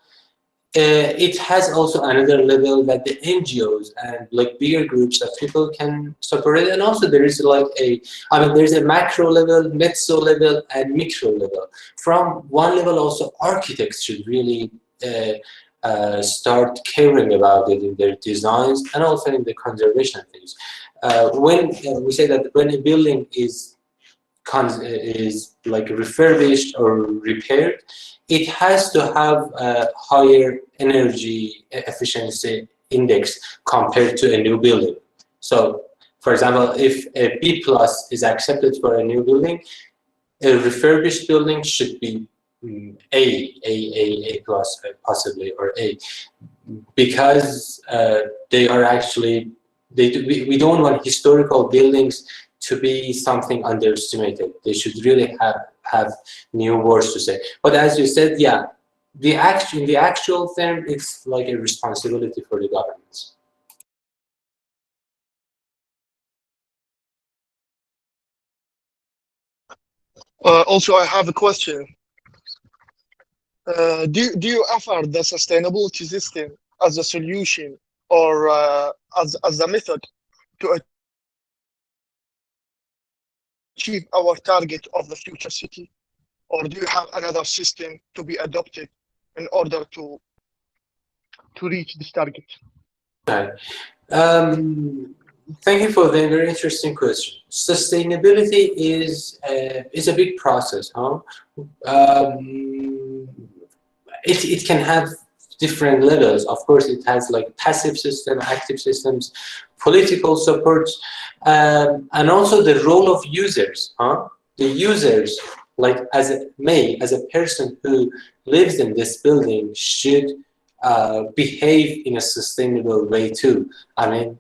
It has also another level that the NGOs and like bigger groups that people can support it. And also there is like there's a macro level, meso level, and micro level. From one level also architects should really start caring about it in their designs and also in the conservation things. When we say that when a building is like refurbished or repaired, it has to have a higher energy efficiency index compared to a new building. So, for example, if a B+ is accepted for a new building, a refurbished building should be A+, possibly, or A, because they are actually, we don't want historical buildings to be something underestimated. They should really have new words to say. But as you said, yeah, in the actual term, it's like a responsibility for the governments. Also, I have a question. Do you offer the sustainability system as a solution or as a method to achieve our target of the future city? Or do you have another system to be adopted in order to reach this target? Okay. Thank you for the very interesting question. Sustainability is a big process, huh? It can have different levels. Of course, it has like passive system, active systems, political support, and also the role of users, huh? The users, like as a person who lives in this building, should behave in a sustainable way too. I mean,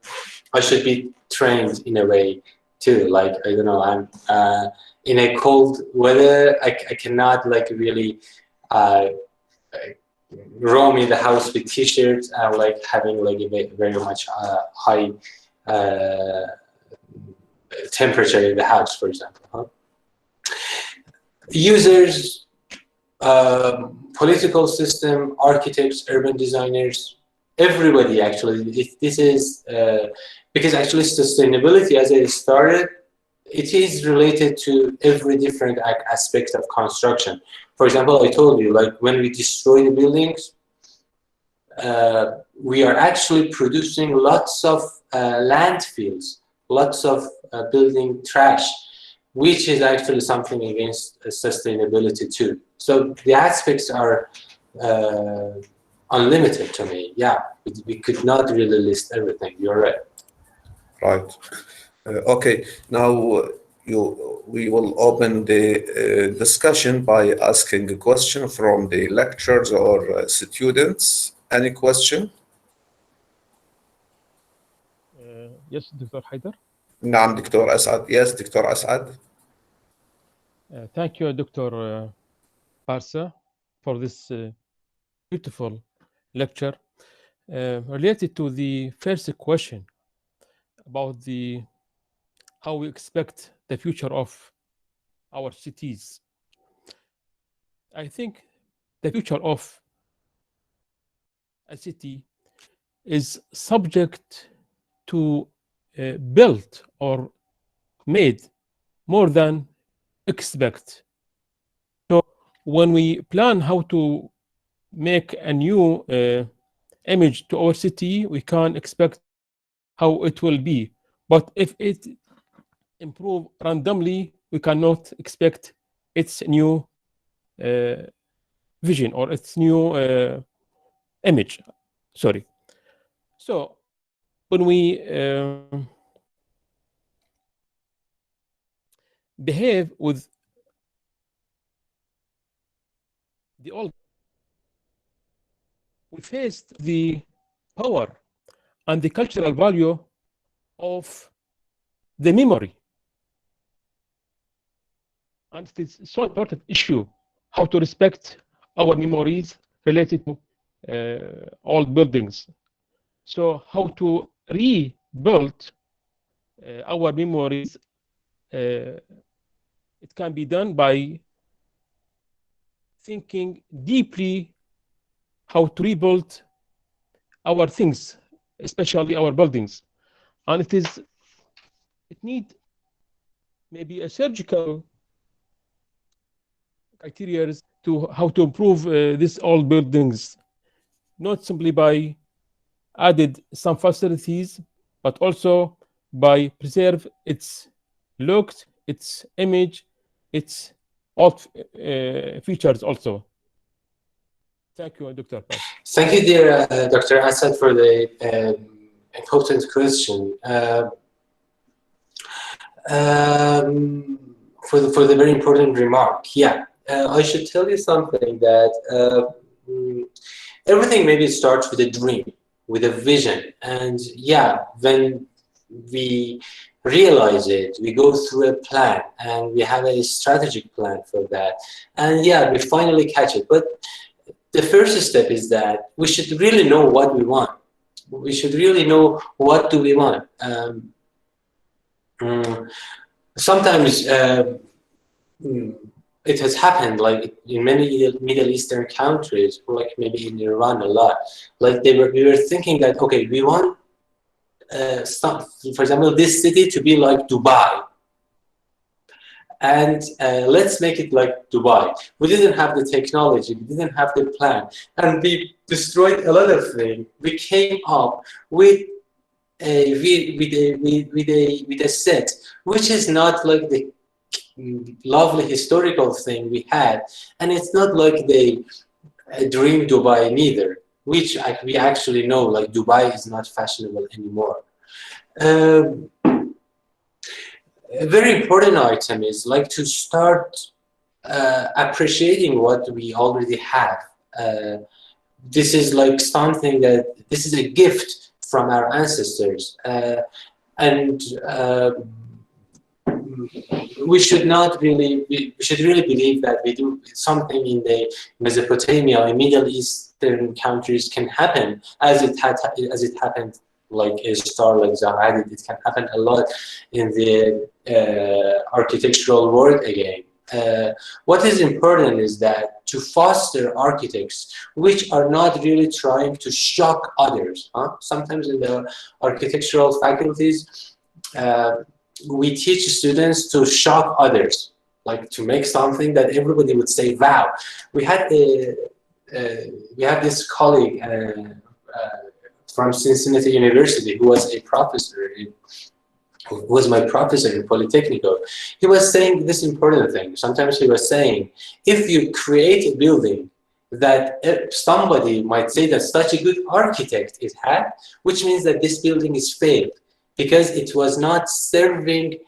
I should be trained in a way too. Like, I don't know, I'm in a cold weather, I cannot like really roam in the house with t-shirts and like having like a very much high temperature in the house, for example. Huh? Users political system, architects, urban designers, everybody actually. This is because actually sustainability, as I started, it is related to every different aspect of construction. For example, I told you, like when we destroy the buildings, we are actually producing lots of landfills, lots of building trash, which is actually something against sustainability too. So the aspects are unlimited to me. Yeah, we could not really list everything. You're right. Right. Okay. Now we will open the discussion by asking a question from the lecturers or students. Any question? Yes, Dr. Haider. نعم دكتور أسعد. Yes, دكتور أسعد. Thank you, Dr. Parsa, for this beautiful lecture. Related to the first question about how we expect the future of our cities. I think the future of a city is subject to built or made more than expect. So when we plan how to make a new image to our city, we can't expect how it will be. But if it improve randomly, we cannot expect its new vision or its new image. Sorry. So when we behave with the old, we faced the power and the cultural value of the memory. And it is so important issue how to respect our memories related to old buildings. So how to rebuild our memories, it can be done by thinking deeply how to rebuild our things, especially our buildings. And it needs maybe a surgical criteria to how to improve these old buildings, not simply by added some facilities, but also by preserve its looks, its image, its old features also. Thank you, Dr. Parsa. Thank you, dear Dr. Asad, for the important question. For the very important remark. Yeah, I should tell you something that everything maybe starts with a dream, with a vision. And yeah, when we realize it, we go through a plan and we have a strategic plan for that. And yeah, we finally catch it. But the first step is that we should really know what we want. We should really know what do we want. Sometimes it has happened, like in many Middle Eastern countries, like maybe in Iran a lot. Like we were thinking that, okay, we want for example, this city to be like Dubai. And let's make it like Dubai. We didn't have the technology, we didn't have the plan, and we destroyed a lot of things. We came up with a set which is not like the lovely historical thing we had, and it's not like the dream Dubai neither, which we actually know like Dubai is not fashionable anymore. A very important item is like to start appreciating what we already have. This is like something that this is a gift from our ancestors, and we should not really. We should really believe that we do something in the Mesopotamia, in Middle Eastern countries can happen as it happened. Like a star like Zahra, it can happen a lot in the architectural world again. What is important is that to foster architects which are not really trying to shock others. Sometimes in the architectural faculties, we teach students to shock others, like to make something that everybody would say, wow. We had this colleague from Cincinnati University who was a professor, who was my professor in Polytechnico. He was saying this important thing. Sometimes he was saying, if you create a building that somebody might say that such a good architect it had, which means that this building is failed because it was not serving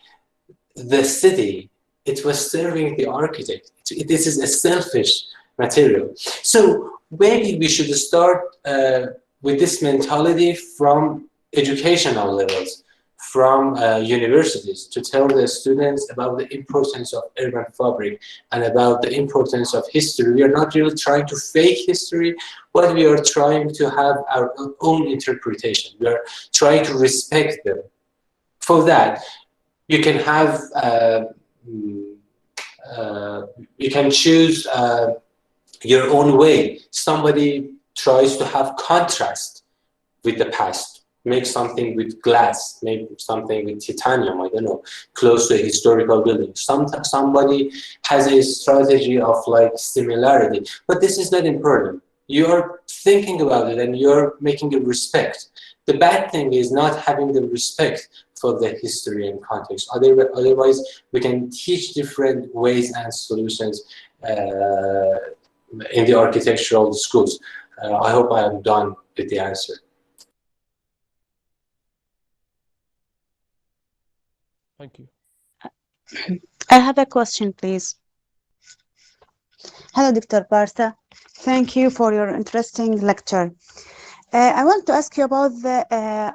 the city, it was serving the architect. This is a selfish material. So maybe we should start with this mentality from educational levels, from universities, to tell the students about the importance of urban fabric and about the importance of history. We are not really trying to fake history, but we are trying to have our own interpretation. We are trying to respect them. For that, you can have, you can choose your own way. Somebody tries to have contrast with the past. Make something with glass, make something with titanium, I don't know, close to a historical building. Somebody has a strategy of like similarity, but this is not important. You're thinking about it and you're making a respect. The bad thing is not having the respect for the history and context. Otherwise, we can teach different ways and solutions in the architectural schools. I hope I am done with the answer. Thank you. I have a question, please. Hello, Dr. Parsa. Thank you for your interesting lecture. I want to ask you about the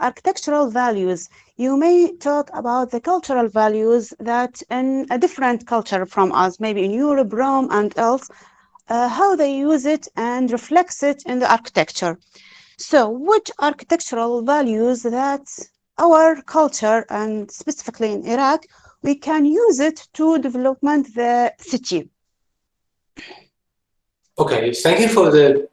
architectural values. You may talk about the cultural values that in a different culture from us, maybe in Europe, Rome, and else, how they use it and reflects it in the architecture. So, which architectural values that our culture, and specifically in Iraq, we can use it to development the city? Okay, thank you for the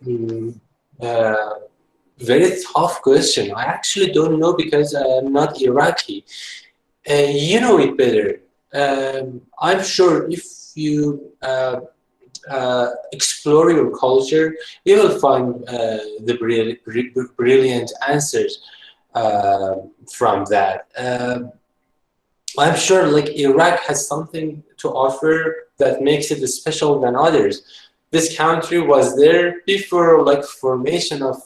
very tough question. I actually don't know because I'm not Iraqi. You know it better. I'm sure if you explore your culture, you will find the brilliant answers from that. I'm sure like Iraq has something to offer that makes it special than others. This country was there before like formation of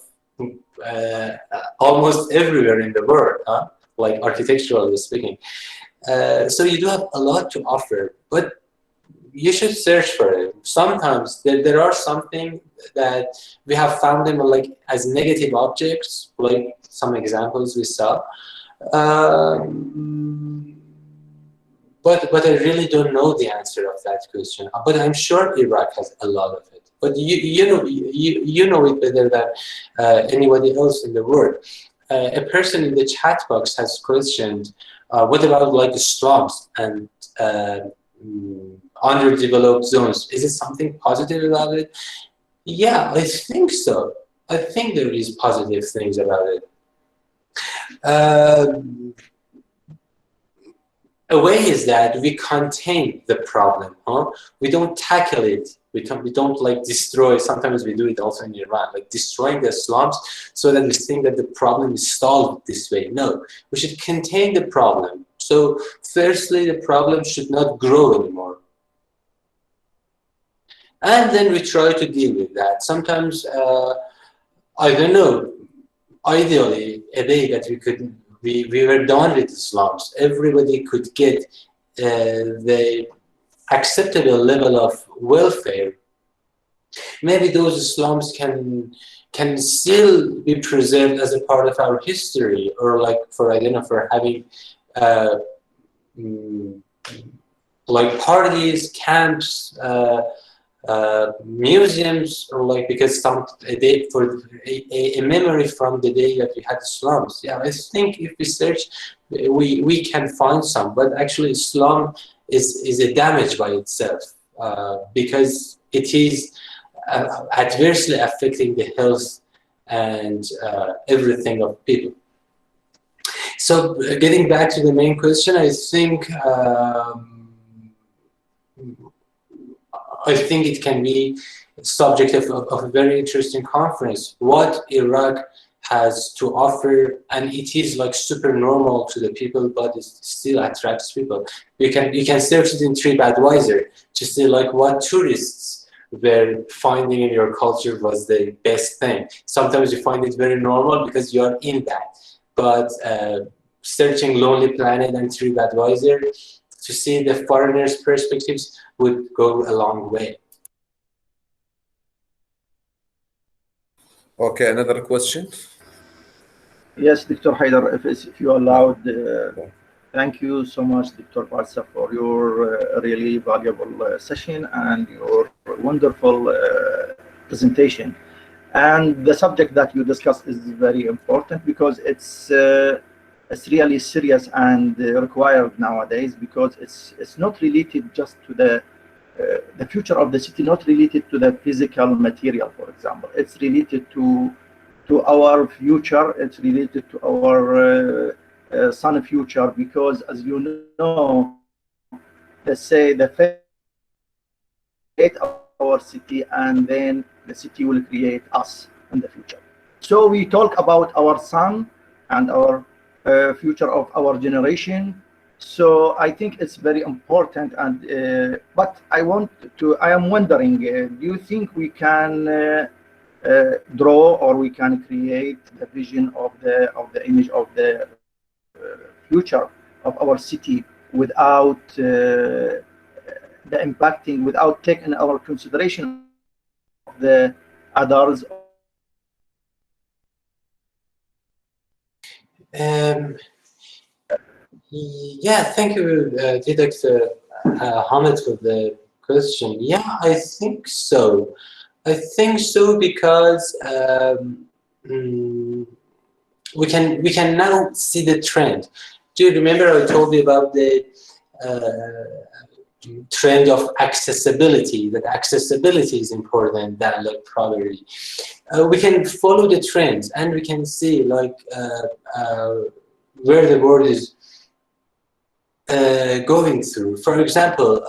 almost everywhere in the world, like architecturally speaking. So you do have a lot to offer, but you should search for it. Sometimes there are something that we have found them like as negative objects, like some examples we saw. But I really don't know the answer of that question. But I'm sure Iraq has a lot of it. But you know it better than anybody else in the world. A person in the chat box has questioned, what about like the slums and underdeveloped zones? Is it something positive about it? Yeah, I think so. I think there is positive things about it. A way is that we contain the problem, we don't tackle it. We don't like destroy. Sometimes we do it also in Iran, like destroying the slums so that we think that the problem is solved this way. No, we should contain the problem. So firstly, the problem should not grow anymore. And then we try to deal with that. Sometimes, I don't know, ideally, a day that we were done with the slums. Everybody could get the acceptable level of welfare. Maybe those slums can still be preserved as a part of our history, or like for, I don't know, for having like parties, camps, museums, or like because a day for a memory from the day that we had the slums. Yeah, I think if we search, we can find some. But actually, slum is a damage by itself. because it is adversely affecting the health and everything of people. So getting back to the main question, I think it can be subject of a very interesting conference. What Iraq has to offer, and it is like super normal to the people, but it still attracts people. You can search it in TripAdvisor to see like what tourists were finding in your culture was the best thing. Sometimes you find it very normal because you are in that, but searching Lonely Planet and TripAdvisor to see the foreigners' perspectives would go a long way. Okay, another question? Yes, Dr. Haider, if you allowed, thank you so much, Dr. Parsa, for your really valuable session and your wonderful presentation. And the subject that you discussed is very important because it's really serious and required nowadays, because it's not related just to the future of the city, not related to the physical material, for example. It's related to our future. It's related to our son future, because as you know, let's say the fate of our city, and then the city will create us in the future. So we talk about our son and our future of our generation. So I think it's very important. And but I am wondering, do you think we can draw, or we can create the vision of the image of the future of our city without the impacting, without taking our consideration of the others? Yeah, thank you, Dr. Hamid, for the question. Yeah, I think so. I think so because we can now see the trend. Do you remember I told you about the trend of accessibility? That accessibility is important than like poverty. We can follow the trends, and we can see like where the world is going through. For example,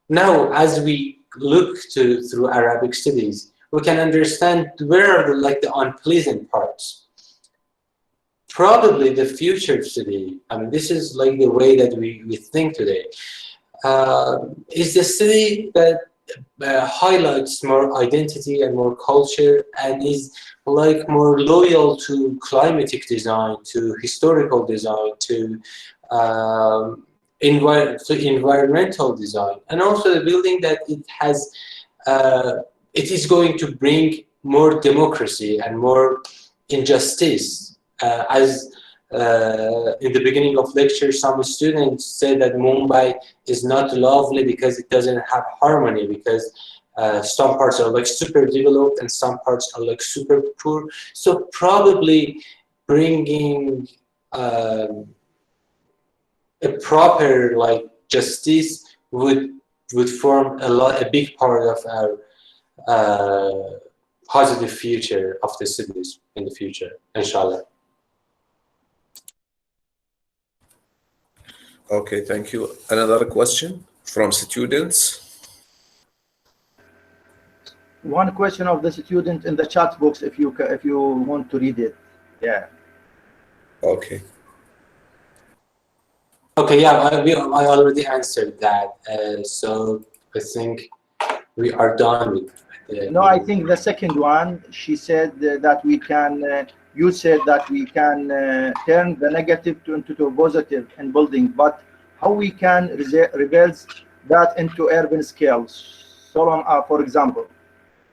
now as we look through Arabic studies, we can understand where are the unpleasant parts. Probably the future city, I mean, this is like the way that we think today, is the city that highlights more identity and more culture, and is like more loyal to climatic design, to historical design, to environmental design, and also the building that it has. It is going to bring more democracy and more injustice. As in the beginning of lecture, some students said that Mumbai is not lovely because it doesn't have harmony, because some parts are like super developed and some parts are like super poor. So probably bringing a proper like justice would form a big part of our positive future of the cities in the future, inshallah. Okay, thank you. Another question from students. One question of the student in the chat box, if you want to read it. Yeah. Okay. Okay, yeah, I already answered that. So I think we are done with the... No, I think the second one, she said that we can, you said that we can turn the negative into positive in building, but how we can reverse that into urban scales? So, for example.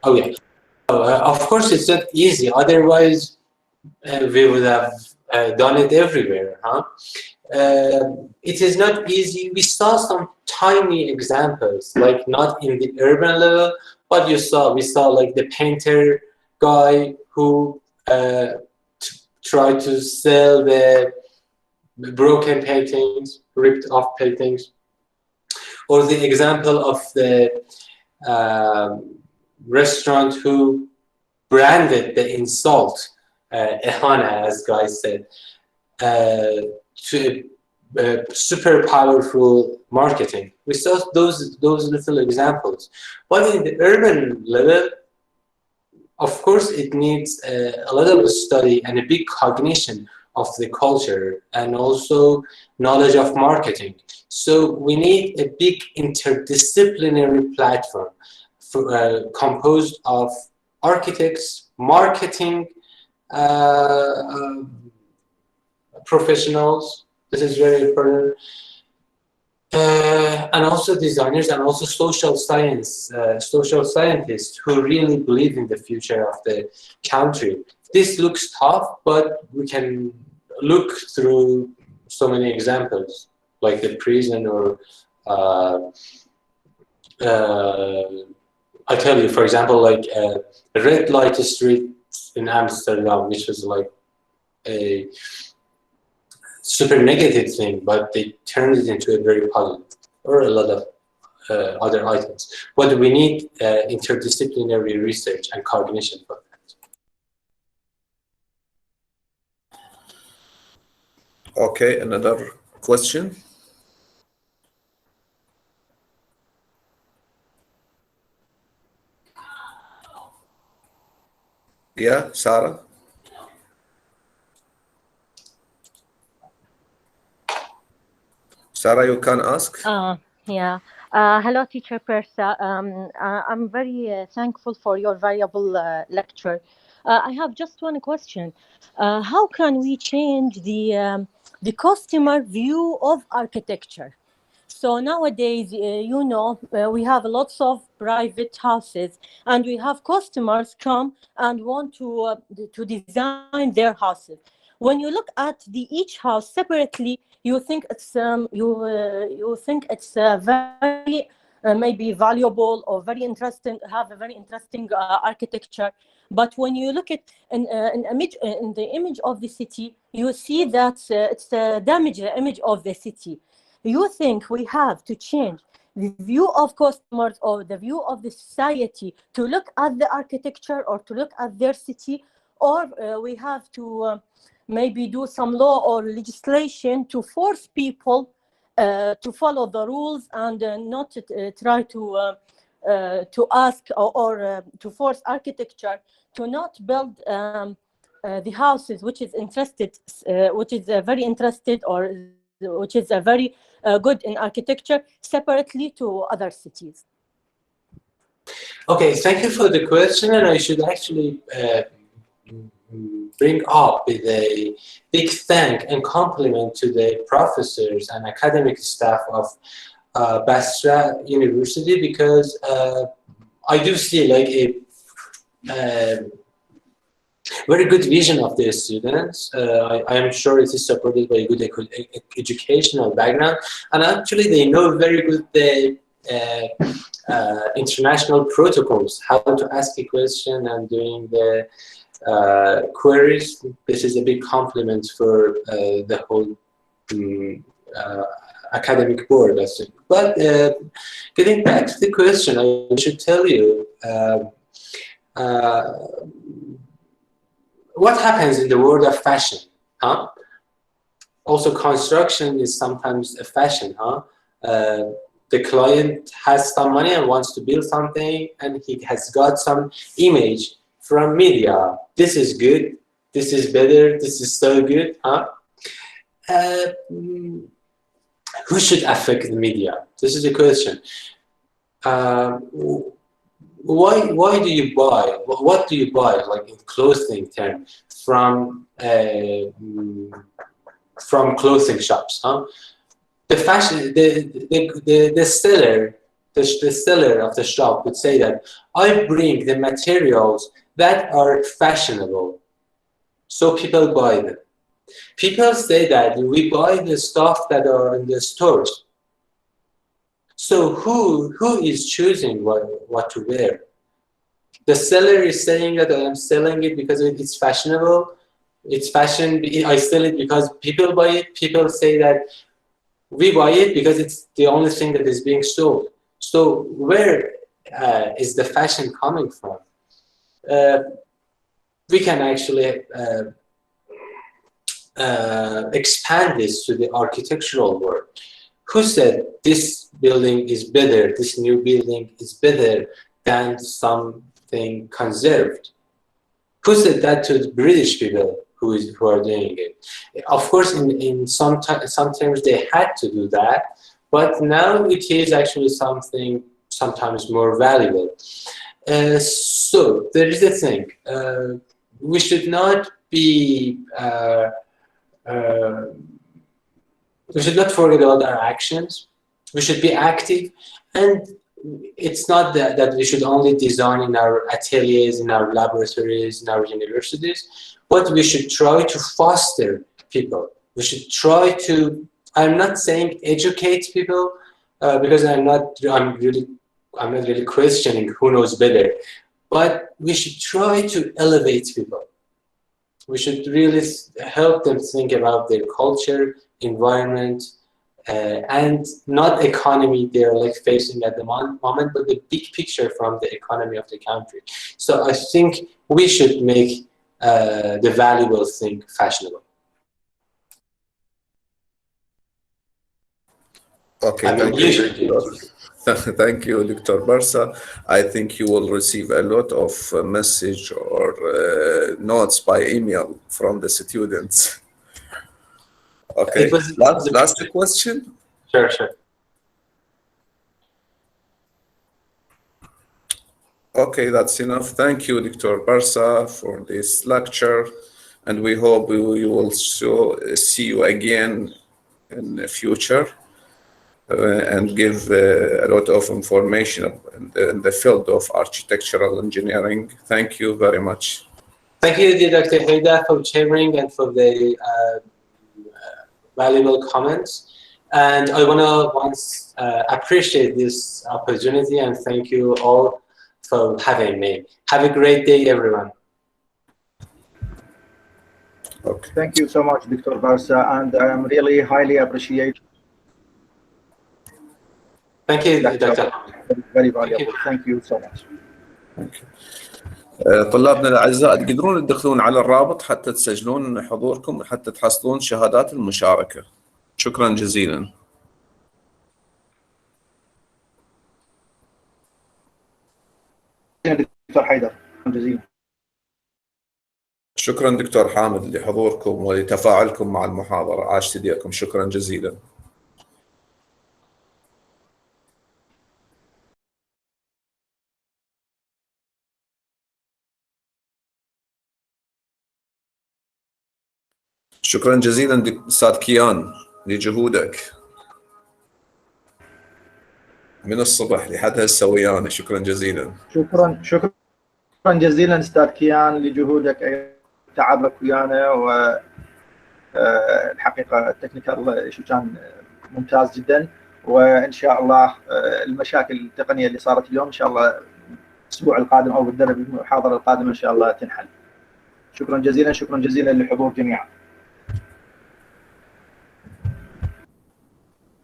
Oh, yeah. Of course, it's not easy. Otherwise, we would have done it everywhere, huh? It is not easy. We saw some tiny examples, like not in the urban level, but we saw like the painter guy who tried to sell the broken paintings, ripped off paintings. Or the example of the restaurant who branded the insult, ihana, as guys said, to super powerful marketing. We saw those little examples. But in the urban level, of course, it needs a lot of study and a big cognition of the culture and also knowledge of marketing. So we need a big interdisciplinary platform for, composed of architects, marketing professionals. This is very important. And also designers and also social scientists who really believe in the future of the country. This looks tough, but we can look through so many examples, like the prison or I tell you, for example, like a red light street in Amsterdam, which was like a super negative thing, but they turned it into a very positive, or a lot of other items. But we need interdisciplinary research and cognition for that. Okay, another question. Yeah, Sarah. Sarah, you can ask. Yeah. Hello, Teacher Parsa. I'm very thankful for your valuable lecture. I have just one question. How can we change the customer view of architecture? So nowadays, you know, we have lots of private houses, and we have customers come and want to design their houses. When you look at each house separately, you think it's very maybe valuable or very interesting, have a very interesting architecture. But when you look at in the image of the city, you see that it's damage the image of the city. You think we have to change the view of customers or the view of the society to look at the architecture or to look at their city, or we have to maybe do some law or legislation to force people to follow the rules and not try to ask or to force architecture to not build the houses which is interested, which is very interested or which is very good in architecture separately to other cities. Okay, thank you for the question, and I should actually bring up with a big thank and compliment to the professors and academic staff of Basrah University, because I do see like a very good vision of the students. I am sure it is supported by a good educational background, and actually they know very good the international protocols, how to ask a question and doing the queries. This is a big compliment for the whole academic board, I think. But getting back to the question, I should tell you what happens in the world of fashion, huh? Also, construction is sometimes a fashion, huh? The client has some money and wants to build something, and he has got some image from media. This is good, this is better, this is so good, huh? Who should affect the media? This is the question. Why do you buy? What do you buy, like in clothing term, from clothing shops? Huh? The fashion, the seller of the shop would say that I bring the materials that are fashionable, so people buy them. People say that we buy the stuff that are in the stores. So who is choosing what to wear? The seller is saying that I am selling it because it's fashionable. It's fashion. I sell it because people buy it. People say that We buy it because it's the only thing that is being sold. So where is the fashion coming from? We can actually expand this to the architectural world. Who said this building is better, this new building is better than something conserved? Who said that to the British people who are doing it? Of course, in some terms they had to do that, but now it is actually something sometimes more valuable. So there is a thing. We should not be. We should not forget about our actions. We should be active, and it's not that we should only design in our ateliers, in our laboratories, in our universities, but we should try to foster people. We should try to, I'm not saying educate people, because I'm not really questioning who knows better, but we should try to elevate people. We should really help them think about their culture, environment, and not economy they're like facing at the moment, but the big picture from the economy of the country. So I think we should make the valuable thing fashionable. Okay, thank you. Thank you, Dr. Parsa. I think you will receive a lot of message or notes by email from the students. Okay, last question. Sure. Okay, that's enough. Thank you, Dr. Parsa, for this lecture, and we hope we will see you again in the future. And give a lot of information in the field of architectural engineering. Thank you very much. Thank you, Dr. Haida, for chairing and for the valuable comments. And I want to once appreciate this opportunity and thank you all for having me. Have a great day, everyone. Okay. Thank you so much, Dr. Parsa, and I am really highly appreciate. Thank you, Dr. Very valuable. Thank you so much. Thank you. طلابنا الأعزاء تقدرون تدخلون على الرابط حتى تسجلون حضوركم وحتى تحصلون شهادات المشاركة. شكرا جزيلا. دكتور حيدر جزيلا. شكرا دكتور حامد لحضوركم ولتفاعلكم مع المحاضرة. عاشت ايديكم. شكرا جزيلا. شكرا جزيلا أستاذ كيان لجهودك من الصبح لحد هسه ويانا. شكرا جزيلا. شكرا جزيلا أستاذ كيان لجهودك، تعبك ويانا، والحقيقة التكنيكال شو كان ممتاز جدا، وإن شاء الله المشاكل التقنية اللي صارت اليوم إن شاء الله الأسبوع القادم أو بالمحاضرة القادمة إن شاء الله تنحل. شكرا جزيلا لحضور جميعا.